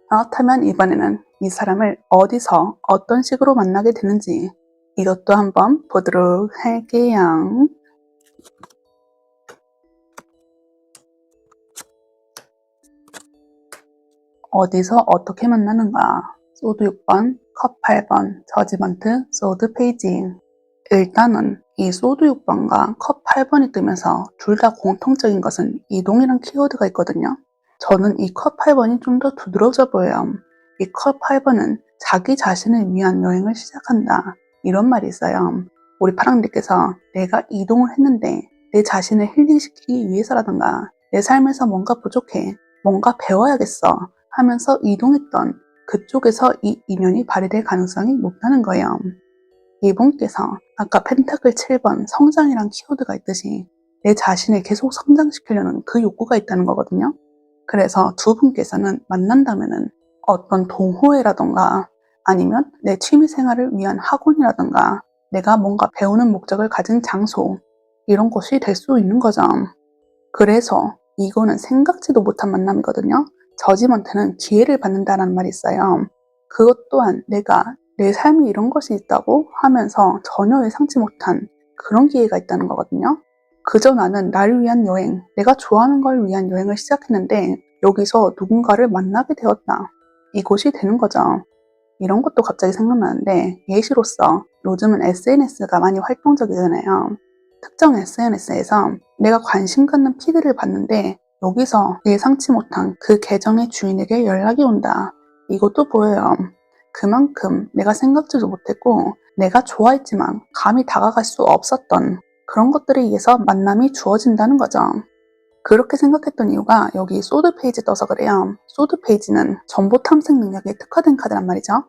그렇다면 이번에는 이 사람을 어디서 어떤 식으로 만나게 되는지 이것도 한번 보도록 할게요. 어디서 어떻게 만나는가? 소드 6번, 컵 8번, 저지먼트, 소드 페이지. 일단은 이 소드 6번과 컵 8번이 뜨면서 둘 다 공통적인 것은 이동이란 키워드가 있거든요. 저는 이 컵 8번이 좀 더 두드러져 보여요. 이 컵 8번은 자기 자신을 위한 여행을 시작한다. 이런 말이 있어요. 우리 파랑님께서 내가 이동을 했는데 내 자신을 힐링시키기 위해서라든가 내 삶에서 뭔가 부족해, 뭔가 배워야겠어 하면서 이동했던 그쪽에서 이 인연이 발휘될 가능성이 높다는 거예요. 이분께서 아까 펜타클 7번 성장이란 키워드가 있듯이 내 자신을 계속 성장시키려는 그 욕구가 있다는 거거든요. 그래서 두 분께서는 만난다면은 어떤 동호회라던가 아니면 내 취미생활을 위한 학원이라던가 내가 뭔가 배우는 목적을 가진 장소 이런 곳이 될 수 있는 거죠. 그래서 이거는 생각지도 못한 만남이거든요. 저지먼트는 기회를 받는다는 말이 있어요. 그것 또한 내가 내 삶에 이런 것이 있다고 하면서 전혀 예상치 못한 그런 기회가 있다는 거거든요. 그저 나는 나를 위한 여행, 내가 좋아하는 걸 위한 여행을 시작했는데 여기서 누군가를 만나게 되었다. 이곳이 되는 거죠. 이런 것도 갑자기 생각나는데 예시로서 요즘은 SNS가 많이 활동적이잖아요. 특정 SNS에서 내가 관심 갖는 피드를 봤는데 여기서 예상치 못한 그 계정의 주인에게 연락이 온다. 이것도 보여요. 그만큼 내가 생각지도 못했고 내가 좋아했지만 감히 다가갈 수 없었던 그런 것들에 의해서 만남이 주어진다는 거죠. 그렇게 생각했던 이유가 여기 소드 페이지 떠서 그래요. 소드 페이지는 정보 탐색 능력에 특화된 카드란 말이죠.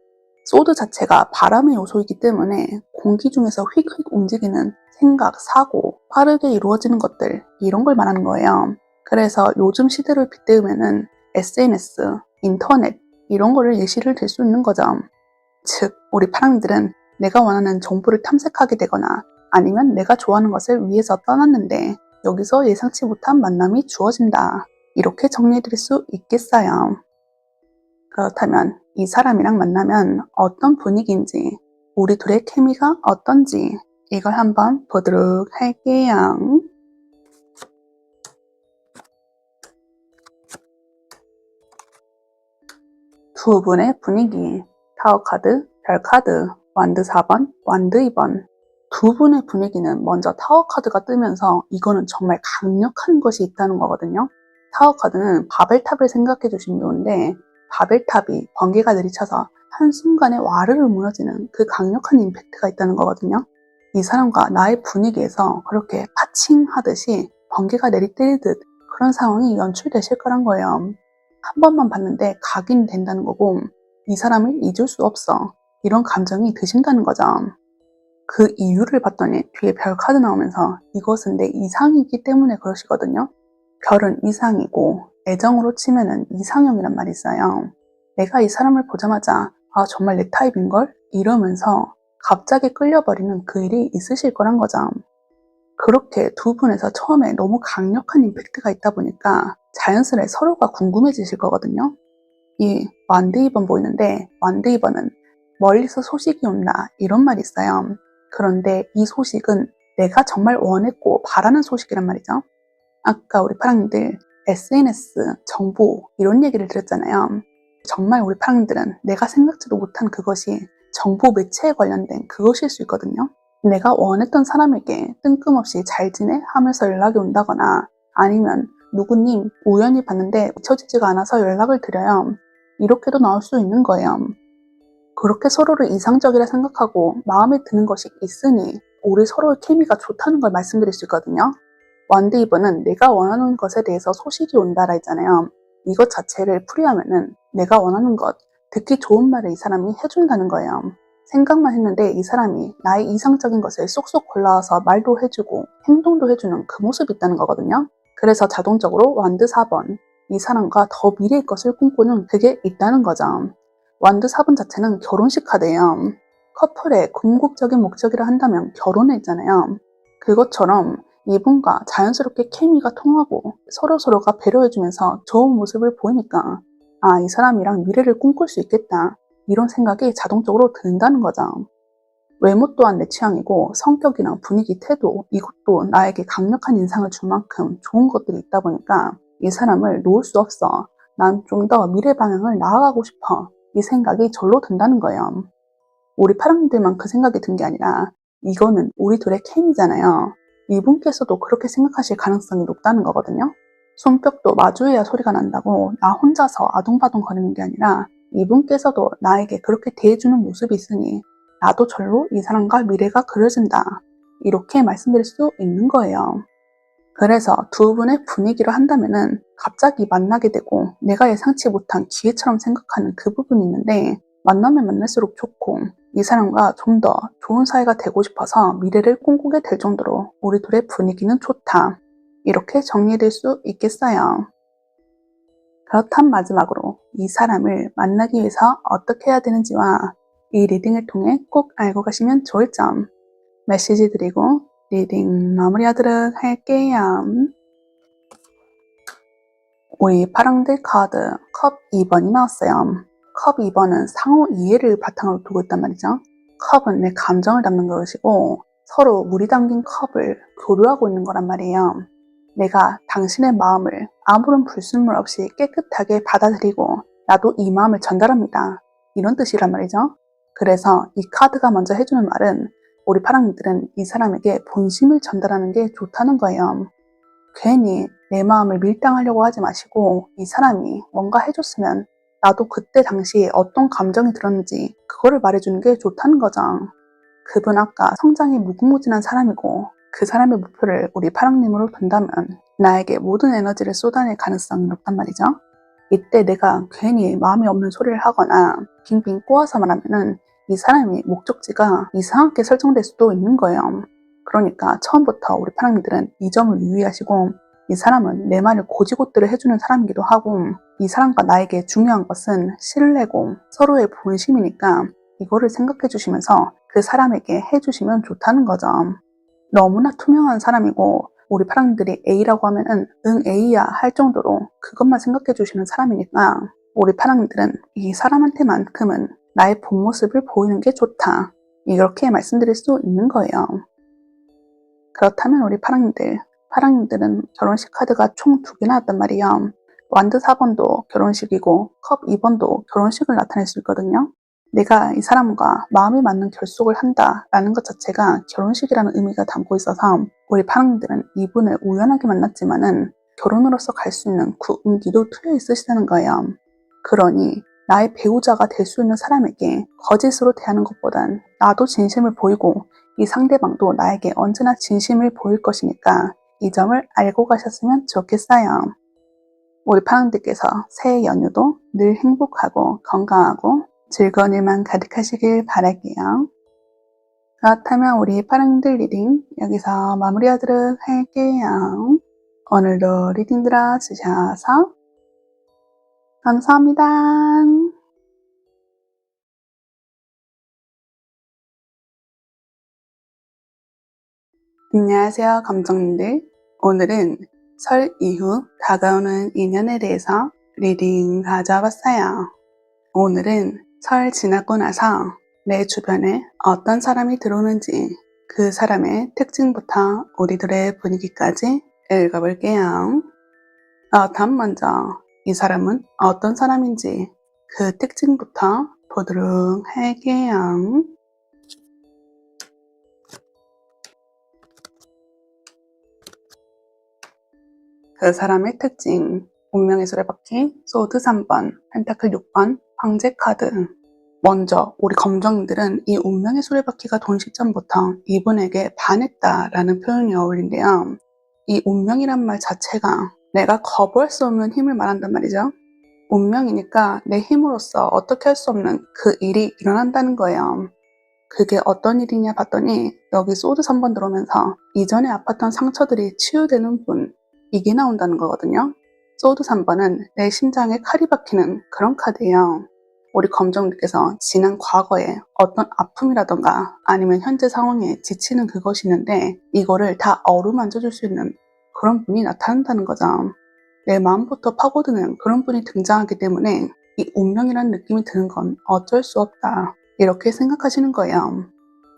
소드 자체가 바람의 요소이기 때문에 공기 중에서 휙휙 움직이는 생각, 사고, 빠르게 이루어지는 것들 이런 걸 말하는 거예요. 그래서 요즘 시대를 빗대우면은 SNS, 인터넷 이런 거를 예시를 들 수 있는 거죠. 즉, 우리 파랑이들은 내가 원하는 정보를 탐색하게 되거나 아니면 내가 좋아하는 것을 위해서 떠났는데 여기서 예상치 못한 만남이 주어진다. 이렇게 정리해드릴 수 있겠어요. 그렇다면 이 사람이랑 만나면 어떤 분위기인지, 우리 둘의 케미가 어떤지 이걸 한번 보도록 할게요. 두 분의 분위기, 타워 카드, 별 카드, 완드 4번, 완드 2번. 두 분의 분위기는 먼저 타워 카드가 뜨면서 이거는 정말 강력한 것이 있다는 거거든요. 타워 카드는 바벨탑을 생각해 주시면 좋은데 바벨탑이 번개가 내리쳐서 한순간에 와르르 무너지는 그 강력한 임팩트가 있다는 거거든요. 이 사람과 나의 분위기에서 그렇게 파칭하듯이 번개가 내리때리듯 그런 상황이 연출되실 거란 거예요. 한 번만 봤는데 각인이 된다는 거고 이 사람을 잊을 수 없어. 이런 감정이 드신다는 거죠. 그 이유를 봤더니 뒤에 별 카드 나오면서 이것은 내 이상이기 때문에 그러시거든요. 별은 이상이고 애정으로 치면은 이상형이란 말이 있어요. 내가 이 사람을 보자마자 아 정말 내 타입인걸? 이러면서 갑자기 끌려버리는 그 일이 있으실 거란 거죠. 그렇게 두 분에서 처음에 너무 강력한 임팩트가 있다 보니까 자연스레 서로가 궁금해지실 거거든요. 이 완드 2번 보이는데 완드 2번은 멀리서 소식이 온다 이런 말이 있어요. 그런데 이 소식은 내가 정말 원했고 바라는 소식이란 말이죠. 아까 우리 파랑님들 SNS, 정보 이런 얘기를 드렸잖아요. 정말 우리 파랑님들은 내가 생각지도 못한 그것이 정보 매체에 관련된 그것일 수 있거든요. 내가 원했던 사람에게 뜬금없이 잘 지내? 하면서 연락이 온다거나 아니면 누구님 우연히 봤는데 잊혀지지가 않아서 연락을 드려요. 이렇게도 나올 수 있는 거예요. 그렇게 서로를 이상적이라 생각하고 마음에 드는 것이 있으니 우리 서로의 케미가 좋다는 걸 말씀드릴 수 있거든요. 완드 2번은 내가 원하는 것에 대해서 소식이 온다라 했잖아요. 이것 자체를 풀이하면은 내가 원하는 것, 듣기 좋은 말을 이 사람이 해준다는 거예요. 생각만 했는데 이 사람이 나의 이상적인 것을 쏙쏙 골라와서 말도 해주고 행동도 해주는 그 모습이 있다는 거거든요. 그래서 자동적으로 완드 4번, 이 사람과 더 미래의 것을 꿈꾸는 그게 있다는 거죠. 완드 4번 자체는 결혼식 카드예요. 커플의 궁극적인 목적이라 한다면 결혼을 있잖아요. 그것처럼 이분과 자연스럽게 케미가 통하고 서로서로가 배려해주면서 좋은 모습을 보이니까 아, 이 사람이랑 미래를 꿈꿀 수 있겠다. 이런 생각이 자동적으로 든다는 거죠. 외모 또한 내 취향이고 성격이나 분위기, 태도 이것도 나에게 강력한 인상을 줄 만큼 좋은 것들이 있다 보니까 이 사람을 놓을 수 없어. 난 좀 더 미래 방향을 나아가고 싶어. 이 생각이 절로 든다는 거예요. 우리 파랑님들만 그 생각이 든 게 아니라 이거는 우리 둘의 케미잖아요. 이분께서도 그렇게 생각하실 가능성이 높다는 거거든요. 손뼉도 마주해야 소리가 난다고 나 혼자서 아둥바둥 거리는 게 아니라 이분께서도 나에게 그렇게 대해주는 모습이 있으니 나도 절로 이 사람과 미래가 그려진다. 이렇게 말씀드릴 수 있는 거예요. 그래서 두 분의 분위기로 한다면은 갑자기 만나게 되고 내가 예상치 못한 기회처럼 생각하는 그 부분이 있는데 만나면 만날수록 좋고 이 사람과 좀 더 좋은 사이가 되고 싶어서 미래를 꿈꾸게 될 정도로 우리 둘의 분위기는 좋다. 이렇게 정리될 수 있겠어요. 그렇단 마지막으로 이 사람을 만나기 위해서 어떻게 해야 되는지와 이 리딩을 통해 꼭 알고 가시면 좋을 점 메시지 드리고 리딩 마무리하도록 할게요. 우리 파랑들 카드 컵 2번이 나왔어요. 컵 2번은 상호 이해를 바탕으로 두고 있단 말이죠. 컵은 내 감정을 담는 것이고 서로 물이 담긴 컵을 교류하고 있는 거란 말이에요. 내가 당신의 마음을 아무런 불순물 없이 깨끗하게 받아들이고 나도 이 마음을 전달합니다. 이런 뜻이란 말이죠. 그래서 이 카드가 먼저 해주는 말은 우리 파랑이들은 이 사람에게 본심을 전달하는 게 좋다는 거예요. 괜히 내 마음을 밀당하려고 하지 마시고 이 사람이 뭔가 해줬으면 나도 그때 당시에 어떤 감정이 들었는지 그거를 말해주는 게 좋다는 거죠. 그분 아까 성장이 무궁무진한 사람이고 그 사람의 목표를 우리 파랑님으로 둔다면 나에게 모든 에너지를 쏟아낼 가능성이 높단 말이죠. 이때 내가 괜히 마음이 없는 소리를 하거나 빙빙 꼬아서 말하면은 이 사람이 목적지가 이상하게 설정될 수도 있는 거예요. 그러니까 처음부터 우리 파랑님들은 이 점을 유의하시고 이 사람은 내 말을 고지고대로 해주는 사람이기도 하고 이 사람과 나에게 중요한 것은 신뢰고 서로의 본심이니까 이거를 생각해 주시면서 그 사람에게 해주시면 좋다는 거죠. 너무나 투명한 사람이고 우리 파랑들이 A라고 하면은 응 A야 할 정도로 그것만 생각해 주시는 사람이니까 우리 파랑들은 이 사람한테만큼은 나의 본 모습을 보이는 게 좋다. 이렇게 말씀드릴 수 있는 거예요. 그렇다면 우리 파랑님들은 결혼식 카드가 총 2개 나왔단 말이에요. 완드 4번도 결혼식이고 컵 2번도 결혼식을 나타낼 수 있거든요. 내가 이 사람과 마음이 맞는 결속을 한다라는 것 자체가 결혼식이라는 의미가 담고 있어서 우리 파랑님들은 이분을 우연하게 만났지만은 결혼으로서 갈 수 있는 그 운기도 트여 있으시다는 거예요. 그러니 나의 배우자가 될 수 있는 사람에게 거짓으로 대하는 것보단 나도 진심을 보이고 이 상대방도 나에게 언제나 진심을 보일 것이니까 이 점을 알고 가셨으면 좋겠어요. 우리 파랑들께서 새해 연휴도 늘 행복하고 건강하고 즐거운 일만 가득하시길 바랄게요. 그렇다면 우리 파랑들 리딩 여기서 마무리하도록 할게요. 오늘도 리딩 들어주셔서 감사합니다. 안녕하세요, 감정님들. 오늘은 설 이후 다가오는 인연에 대해서 리딩 가져와봤어요. 오늘은 설 지나고 나서 내 주변에 어떤 사람이 들어오는지 그 사람의 특징부터 우리들의 분위기까지 읽어볼게요. 다음 먼저 이 사람은 어떤 사람인지 그 특징부터 보도록 할게요. 그 사람의 특징, 운명의 수레바퀴, 소드 3번, 펜타클 6번, 황제 카드. 먼저 우리 검정님들은 이 운명의 수레바퀴가 돈 시점부터 이분에게 반했다라는 표현이 어울린대요. 이 운명이란 말 자체가 내가 거부할 수 없는 힘을 말한단 말이죠. 운명이니까 내 힘으로써 어떻게 할 수 없는 그 일이 일어난다는 거예요. 그게 어떤 일이냐 봤더니 여기 소드 3번 들어오면서 이전에 아팠던 상처들이 치유되는 분, 이게 나온다는 거거든요. 소드 3번은 내 심장에 칼이 박히는 그런 카드예요. 우리 검정님께서 지난 과거에 어떤 아픔이라던가 아니면 현재 상황에 지치는 그것이 있는데 이거를 다 어루만져 줄 수 있는 그런 분이 나타난다는 거죠. 내 마음부터 파고드는 그런 분이 등장하기 때문에 이 운명이라는 느낌이 드는 건 어쩔 수 없다. 이렇게 생각하시는 거예요.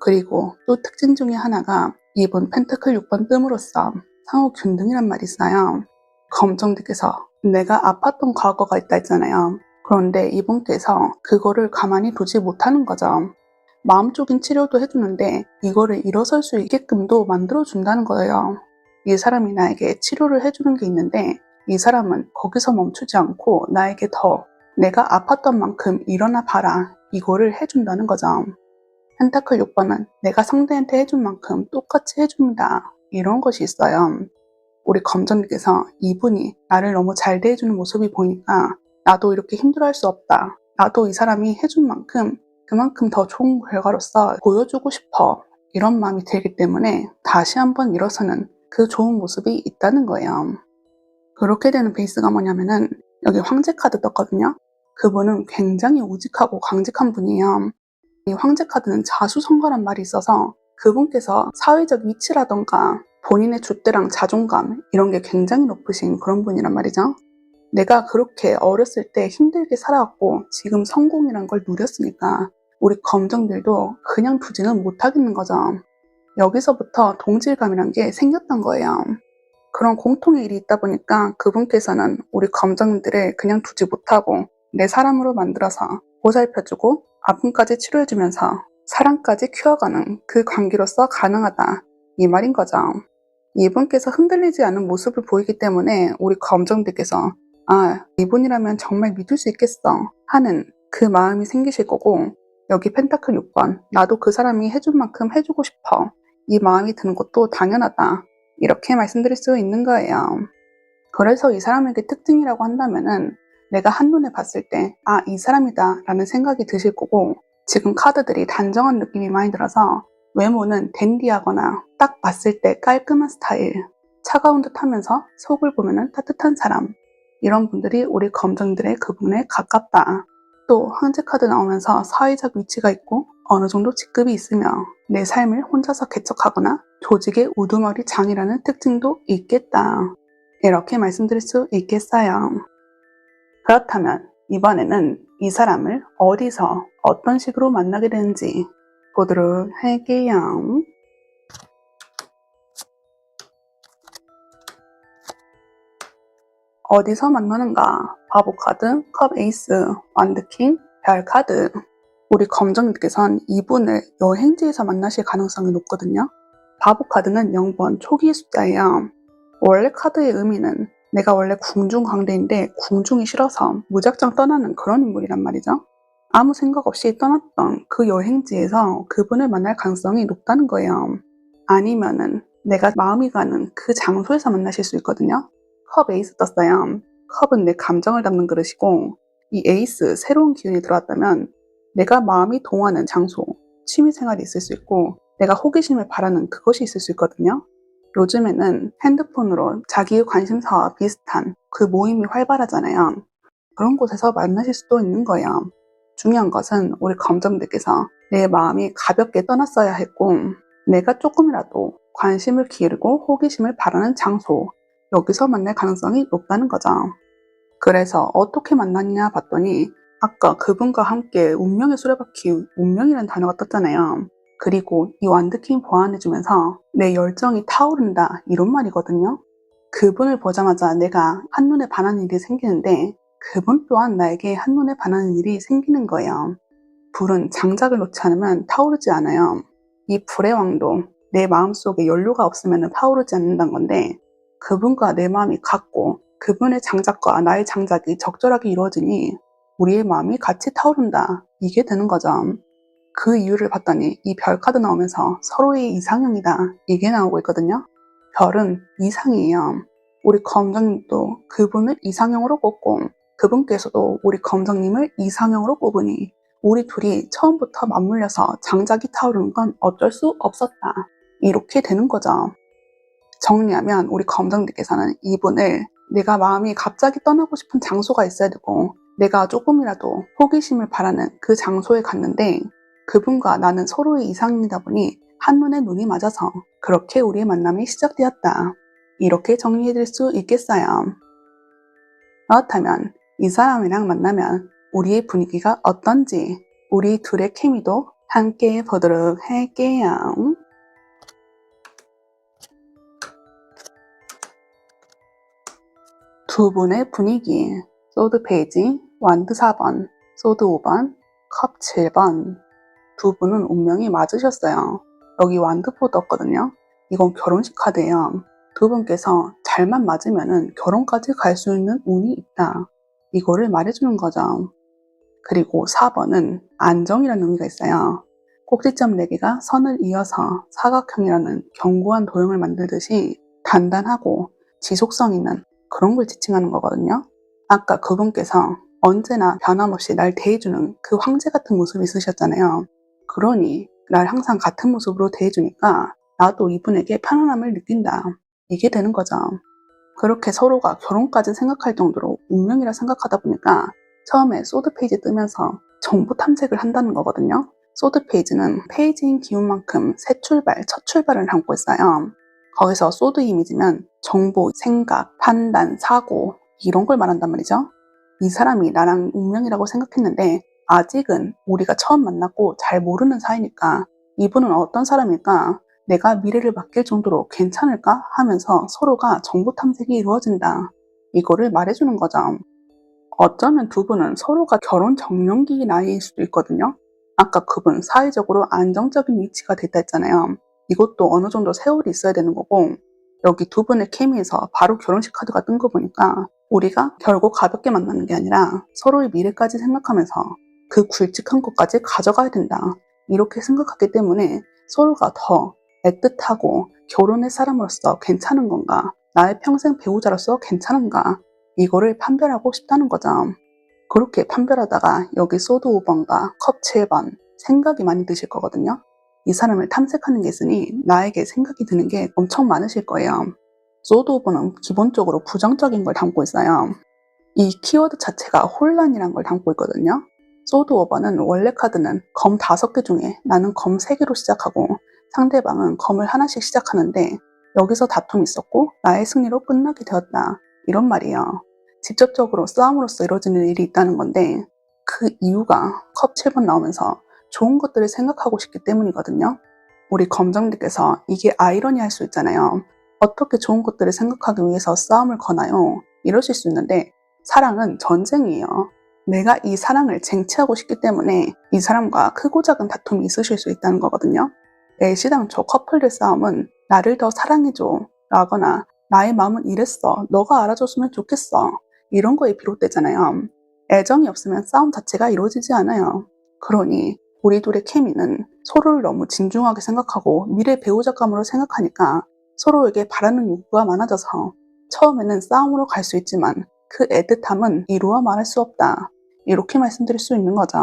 그리고 또 특징 중에 하나가 이분 펜타클 6번 뜸으로써 상호 균등이란 말이 있어요. 검정님께서 내가 아팠던 과거가 있다 했잖아요. 그런데 이분께서 그거를 가만히 두지 못하는 거죠. 마음적인 치료도 해주는데 이거를 일어설 수 있게끔도 만들어준다는 거예요. 이 사람이 나에게 치료를 해주는 게 있는데 이 사람은 거기서 멈추지 않고 나에게 더 내가 아팠던 만큼 일어나 봐라 이거를 해준다는 거죠. 펜타클 6번은 내가 상대한테 해준 만큼 똑같이 해줍니다. 이런 것이 있어요. 우리 검정님께서 이분이 나를 너무 잘 대해주는 모습이 보이니까 나도 이렇게 힘들어할 수 없다. 나도 이 사람이 해준 만큼 그만큼 더 좋은 결과로서 보여주고 싶어. 이런 마음이 들기 때문에 다시 한번 일어서는 그 좋은 모습이 있다는 거예요. 그렇게 되는 베이스가 뭐냐면은 여기 황제 카드 떴거든요. 그분은 굉장히 우직하고 강직한 분이에요. 이 황제 카드는 자수성가란 말이 있어서 그분께서 사회적 위치라던가 본인의 줏대랑 자존감 이런 게 굉장히 높으신 그런 분이란 말이죠. 내가 그렇게 어렸을 때 힘들게 살아왔고 지금 성공이란 걸 누렸으니까 우리 검정들도 그냥 두지는 못하겠는 거죠. 여기서부터 동질감이란 게 생겼던 거예요. 그런 공통의 일이 있다 보니까 그분께서는 우리 검정들을 그냥 두지 못하고 내 사람으로 만들어서 보살펴주고 아픔까지 치료해주면서 사랑까지 키워가는 그 관계로서 가능하다. 이 말인 거죠. 이분께서 흔들리지 않은 모습을 보이기 때문에 우리 검정들께서 아, 이분이라면 정말 믿을 수 있겠어 하는 그 마음이 생기실 거고, 여기 펜타클 6번 나도 그 사람이 해준 만큼 해주고 싶어 이 마음이 드는 것도 당연하다. 이렇게 말씀드릴 수 있는 거예요. 그래서 이 사람에게 특징이라고 한다면은 내가 한눈에 봤을 때 아, 이 사람이다 라는 생각이 드실 거고, 지금 카드들이 단정한 느낌이 많이 들어서 외모는 댄디하거나 딱 봤을 때 깔끔한 스타일, 차가운 듯 하면서 속을 보면은 따뜻한 사람, 이런 분들이 우리 검정들의 그분에 가깝다. 또 황제 카드 나오면서 사회적 위치가 있고 어느 정도 직급이 있으며 내 삶을 혼자서 개척하거나 조직의 우두머리 장이라는 특징도 있겠다. 이렇게 말씀드릴 수 있겠어요. 그렇다면 이번에는 이 사람을 어디서 어떤 식으로 만나게 되는지 보도록 할게요. 어디서 만나는가? 바보 카드, 컵 에이스, 완드킹, 별 카드. 우리 검정님께선 이분을 여행지에서 만나실 가능성이 높거든요. 바보 카드는 0번 초기의 숫자예요. 원래 카드의 의미는 내가 원래 궁중광대인데 궁중이 싫어서 무작정 떠나는 그런 인물이란 말이죠. 아무 생각 없이 떠났던 그 여행지에서 그분을 만날 가능성이 높다는 거예요. 아니면은 내가 마음이 가는 그 장소에서 만나실 수 있거든요. 컵 에이스 떴어요. 컵은 내 감정을 담는 그릇이고, 이 에이스 새로운 기운이 들어왔다면 내가 마음이 동하는 장소, 취미생활이 있을 수 있고 내가 호기심을 바라는 그것이 있을 수 있거든요. 요즘에는 핸드폰으로 자기의 관심사와 비슷한 그 모임이 활발하잖아요. 그런 곳에서 만나실 수도 있는 거예요. 중요한 것은 우리 검정들께서 내 마음이 가볍게 떠났어야 했고, 내가 조금이라도 관심을 기울이고 호기심을 바라는 장소, 여기서 만날 가능성이 높다는 거죠. 그래서 어떻게 만났냐 봤더니 아까 그분과 함께 운명의 수레바퀴, 운명이라는 단어가 떴잖아요. 그리고 이 완드킹 보완해주면서 내 열정이 타오른다 이런 말이거든요. 그분을 보자마자 내가 한눈에 반하는 일이 생기는데 그분 또한 나에게 한눈에 반하는 일이 생기는 거예요. 불은 장작을 놓지 않으면 타오르지 않아요. 이 불의 왕도 내 마음속에 연료가 없으면 타오르지 않는다는 건데, 그분과 내 마음이 같고 그분의 장작과 나의 장작이 적절하게 이루어지니 우리의 마음이 같이 타오른다. 이게 되는 거죠. 그 이유를 봤더니 이 별 카드 나오면서 서로의 이상형이다. 이게 나오고 있거든요. 별은 이상이에요. 우리 검정님도 그분을 이상형으로 뽑고 그분께서도 우리 검정님을 이상형으로 뽑으니 우리 둘이 처음부터 맞물려서 장작이 타오르는 건 어쩔 수 없었다. 이렇게 되는 거죠. 정리하면 우리 검정님께서는 이분을 내가 마음이 갑자기 떠나고 싶은 장소가 있어야 되고 내가 조금이라도 호기심을 바라는 그 장소에 갔는데 그분과 나는 서로의 이상이다 보니 한눈에 눈이 맞아서 그렇게 우리의 만남이 시작되었다. 이렇게 정리해드릴 수 있겠어요. 그렇다면 이 사람이랑 만나면 우리의 분위기가 어떤지 우리 둘의 케미도 함께 보도록 할게요. 두 분의 분위기, 소드 페이지, 완드 4번, 소드 5번, 컵 7번. 두 분은 운명이 맞으셨어요. 여기 완드4 떴거든요. 이건 결혼식 카드예요. 두 분께서 잘만 맞으면 결혼까지 갈 수 있는 운이 있다. 이거를 말해주는 거죠. 그리고 4번은 안정이라는 의미가 있어요. 꼭지점 4개가 선을 이어서 사각형이라는 견고한 도형을 만들듯이 단단하고 지속성 있는 그런 걸 지칭하는 거거든요. 아까 그분께서 언제나 변함없이 날 대해주는 그 황제 같은 모습이 있으셨잖아요. 그러니 날 항상 같은 모습으로 대해주니까 나도 이분에게 편안함을 느낀다. 이게 되는 거죠. 그렇게 서로가 결혼까지 생각할 정도로 운명이라 생각하다 보니까 처음에 소드 페이지 뜨면서 정보 탐색을 한다는 거거든요. 소드 페이지는 페이지인 기운만큼 새 출발, 첫 출발을 담고 있어요. 거기서 소드 이미지면 정보, 생각, 판단, 사고 이런 걸 말한단 말이죠. 이 사람이 나랑 운명이라고 생각했는데 아직은 우리가 처음 만났고 잘 모르는 사이니까 이분은 어떤 사람일까? 내가 미래를 맡길 정도로 괜찮을까? 하면서 서로가 정보 탐색이 이루어진다. 이거를 말해주는 거죠. 어쩌면 두 분은 서로가 결혼 적령기 나이일 수도 있거든요. 아까 그분 사회적으로 안정적인 위치가 됐다 했잖아요. 이것도 어느 정도 세월이 있어야 되는 거고, 여기 두 분의 케미에서 바로 결혼식 카드가 뜬 거 보니까 우리가 결국 가볍게 만나는 게 아니라 서로의 미래까지 생각하면서 그 굵직한 것까지 가져가야 된다. 이렇게 생각하기 때문에 서로가 더 애틋하고 결혼의 사람으로서 괜찮은 건가, 나의 평생 배우자로서 괜찮은가, 이거를 판별하고 싶다는 거죠. 그렇게 판별하다가 여기 소드 5번과 컵 7번 생각이 많이 드실 거거든요. 이 사람을 탐색하는 게 있으니 나에게 생각이 드는 게 엄청 많으실 거예요. 소드 5번은 기본적으로 부정적인 걸 담고 있어요. 이 키워드 자체가 혼란이란 걸 담고 있거든요. 소드 5번은 원래 카드는 검 5개 중에 나는 검 3개로 시작하고 상대방은 검을 하나씩 시작하는데 여기서 다툼이 있었고 나의 승리로 끝나게 되었다. 이런 말이에요. 직접적으로 싸움으로써 이루어지는 일이 있다는 건데 그 이유가 컵 7번 나오면서 좋은 것들을 생각하고 싶기 때문이거든요. 우리 검정님께서 이게 아이러니할 수 있잖아요. 어떻게 좋은 것들을 생각하기 위해서 싸움을 거나요? 이러실 수 있는데 사랑은 전쟁이에요. 내가 이 사랑을 쟁취하고 싶기 때문에 이 사람과 크고 작은 다툼이 있으실 수 있다는 거거든요. 애시당초 커플들 싸움은 나를 더 사랑해줘 라거나 나의 마음은 이랬어, 너가 알아줬으면 좋겠어, 이런 거에 비롯되잖아요. 애정이 없으면 싸움 자체가 이루어지지 않아요. 그러니 우리 둘의 케미는 서로를 너무 진중하게 생각하고 미래 배우자감으로 생각하니까 서로에게 바라는 욕구가 많아져서 처음에는 싸움으로 갈 수 있지만 그 애틋함은 이루어 말할 수 없다. 이렇게 말씀드릴 수 있는 거죠.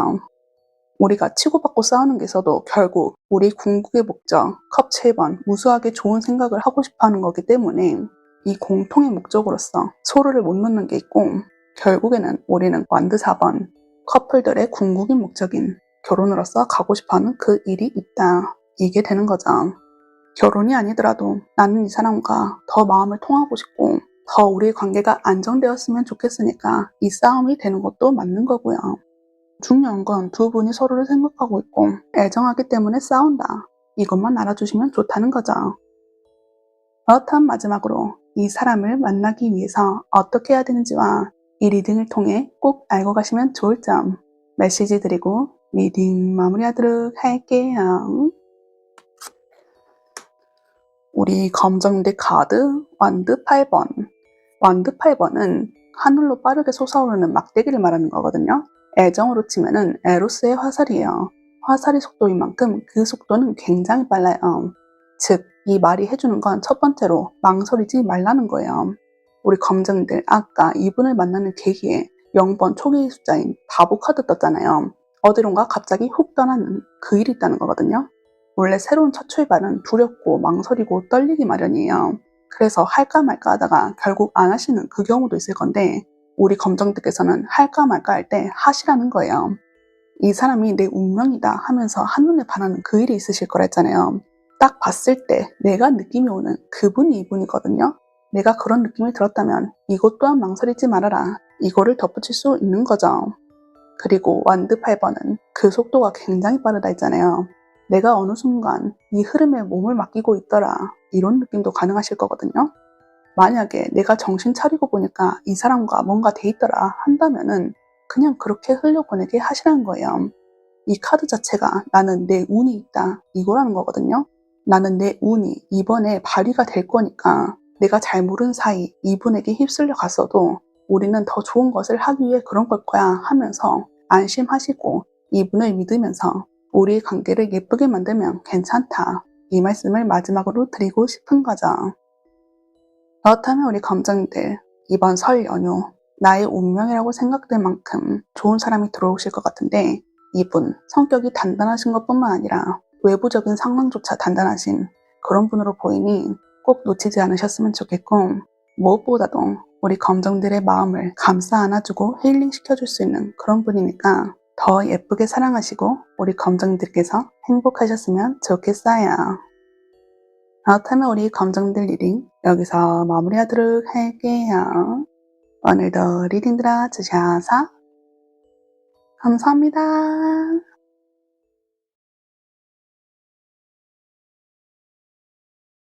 우리가 치고받고 싸우는 게 있어도 결국 우리 궁극의 목적, 컵 7번, 무수하게 좋은 생각을 하고 싶어 하는 거기 때문에 이 공통의 목적으로서 서로를 못 놓는 게 있고 결국에는 우리는 완드 4번, 커플들의 궁극의 목적인 결혼으로서 가고 싶어 하는 그 일이 있다. 이게 되는 거죠. 결혼이 아니더라도 나는 이 사람과 더 마음을 통하고 싶고 더 우리의 관계가 안정되었으면 좋겠으니까 이 싸움이 되는 것도 맞는 거고요. 중요한 건 두 분이 서로를 생각하고 있고 애정하기 때문에 싸운다. 이것만 알아주시면 좋다는 거죠. 그렇다면 마지막으로 이 사람을 만나기 위해서 어떻게 해야 되는지와 이 리딩을 통해 꼭 알고 가시면 좋을 점 메시지 드리고 리딩 마무리하도록 할게요. 우리 검정대 카드 완드 8번. 완드 8번은 하늘로 빠르게 솟아오르는 막대기를 말하는 거거든요. 애정으로 치면은 에로스의 화살이에요. 화살의 속도인 만큼 그 속도는 굉장히 빨라요. 즉, 이 말이 해주는 건 첫 번째로 망설이지 말라는 거예요. 우리 검정들 아까 이분을 만나는 계기에 0번 초기 숫자인 바보 카드 떴잖아요. 어디론가 갑자기 훅 떠나는 그 일이 있다는 거거든요. 원래 새로운 첫 출발은 두렵고 망설이고 떨리기 마련이에요. 그래서 할까 말까 하다가 결국 안 하시는 그 경우도 있을 건데 우리 검정들께서는 할까 말까 할 때 하시라는 거예요. 이 사람이 내 운명이다 하면서 한눈에 반하는 그 일이 있으실 거라 했잖아요. 딱 봤을 때 내가 느낌이 오는 그분이 이분이거든요. 내가 그런 느낌이 들었다면 이것 또한 망설이지 말아라. 이거를 덧붙일 수 있는 거죠. 그리고 완드 8번은 그 속도가 굉장히 빠르다 했잖아요. 내가 어느 순간 이 흐름에 몸을 맡기고 있더라. 이런 느낌도 가능하실 거거든요. 만약에 내가 정신 차리고 보니까 이 사람과 뭔가 돼 있더라 한다면은 그냥 그렇게 흘려보내게 하시라는 거예요. 이 카드 자체가 나는 내 운이 있다 이거라는 거거든요. 나는 내 운이 이번에 발휘가 될 거니까 내가 잘 모르는 사이 이분에게 휩쓸려 갔어도 우리는 더 좋은 것을 하기 위해 그런 걸 거야 하면서 안심하시고 이분을 믿으면서 우리의 관계를 예쁘게 만들면 괜찮다. 이 말씀을 마지막으로 드리고 싶은 거죠. 그렇다면 우리 검정들 이번 설 연휴 나의 운명이라고 생각될 만큼 좋은 사람이 들어오실 것 같은데 이분 성격이 단단하신 것뿐만 아니라 외부적인 상황조차 단단하신 그런 분으로 보이니 꼭 놓치지 않으셨으면 좋겠고 무엇보다도 우리 검정들의 마음을 감싸 안아주고 힐링 시켜줄 수 있는 그런 분이니까 더 예쁘게 사랑하시고 우리 검정들께서 행복하셨으면 좋겠어요. 그렇다면 우리 검정들 리딩 여기서 마무리하도록 할게요. 오늘도 리딩 들어주셔서 감사합니다.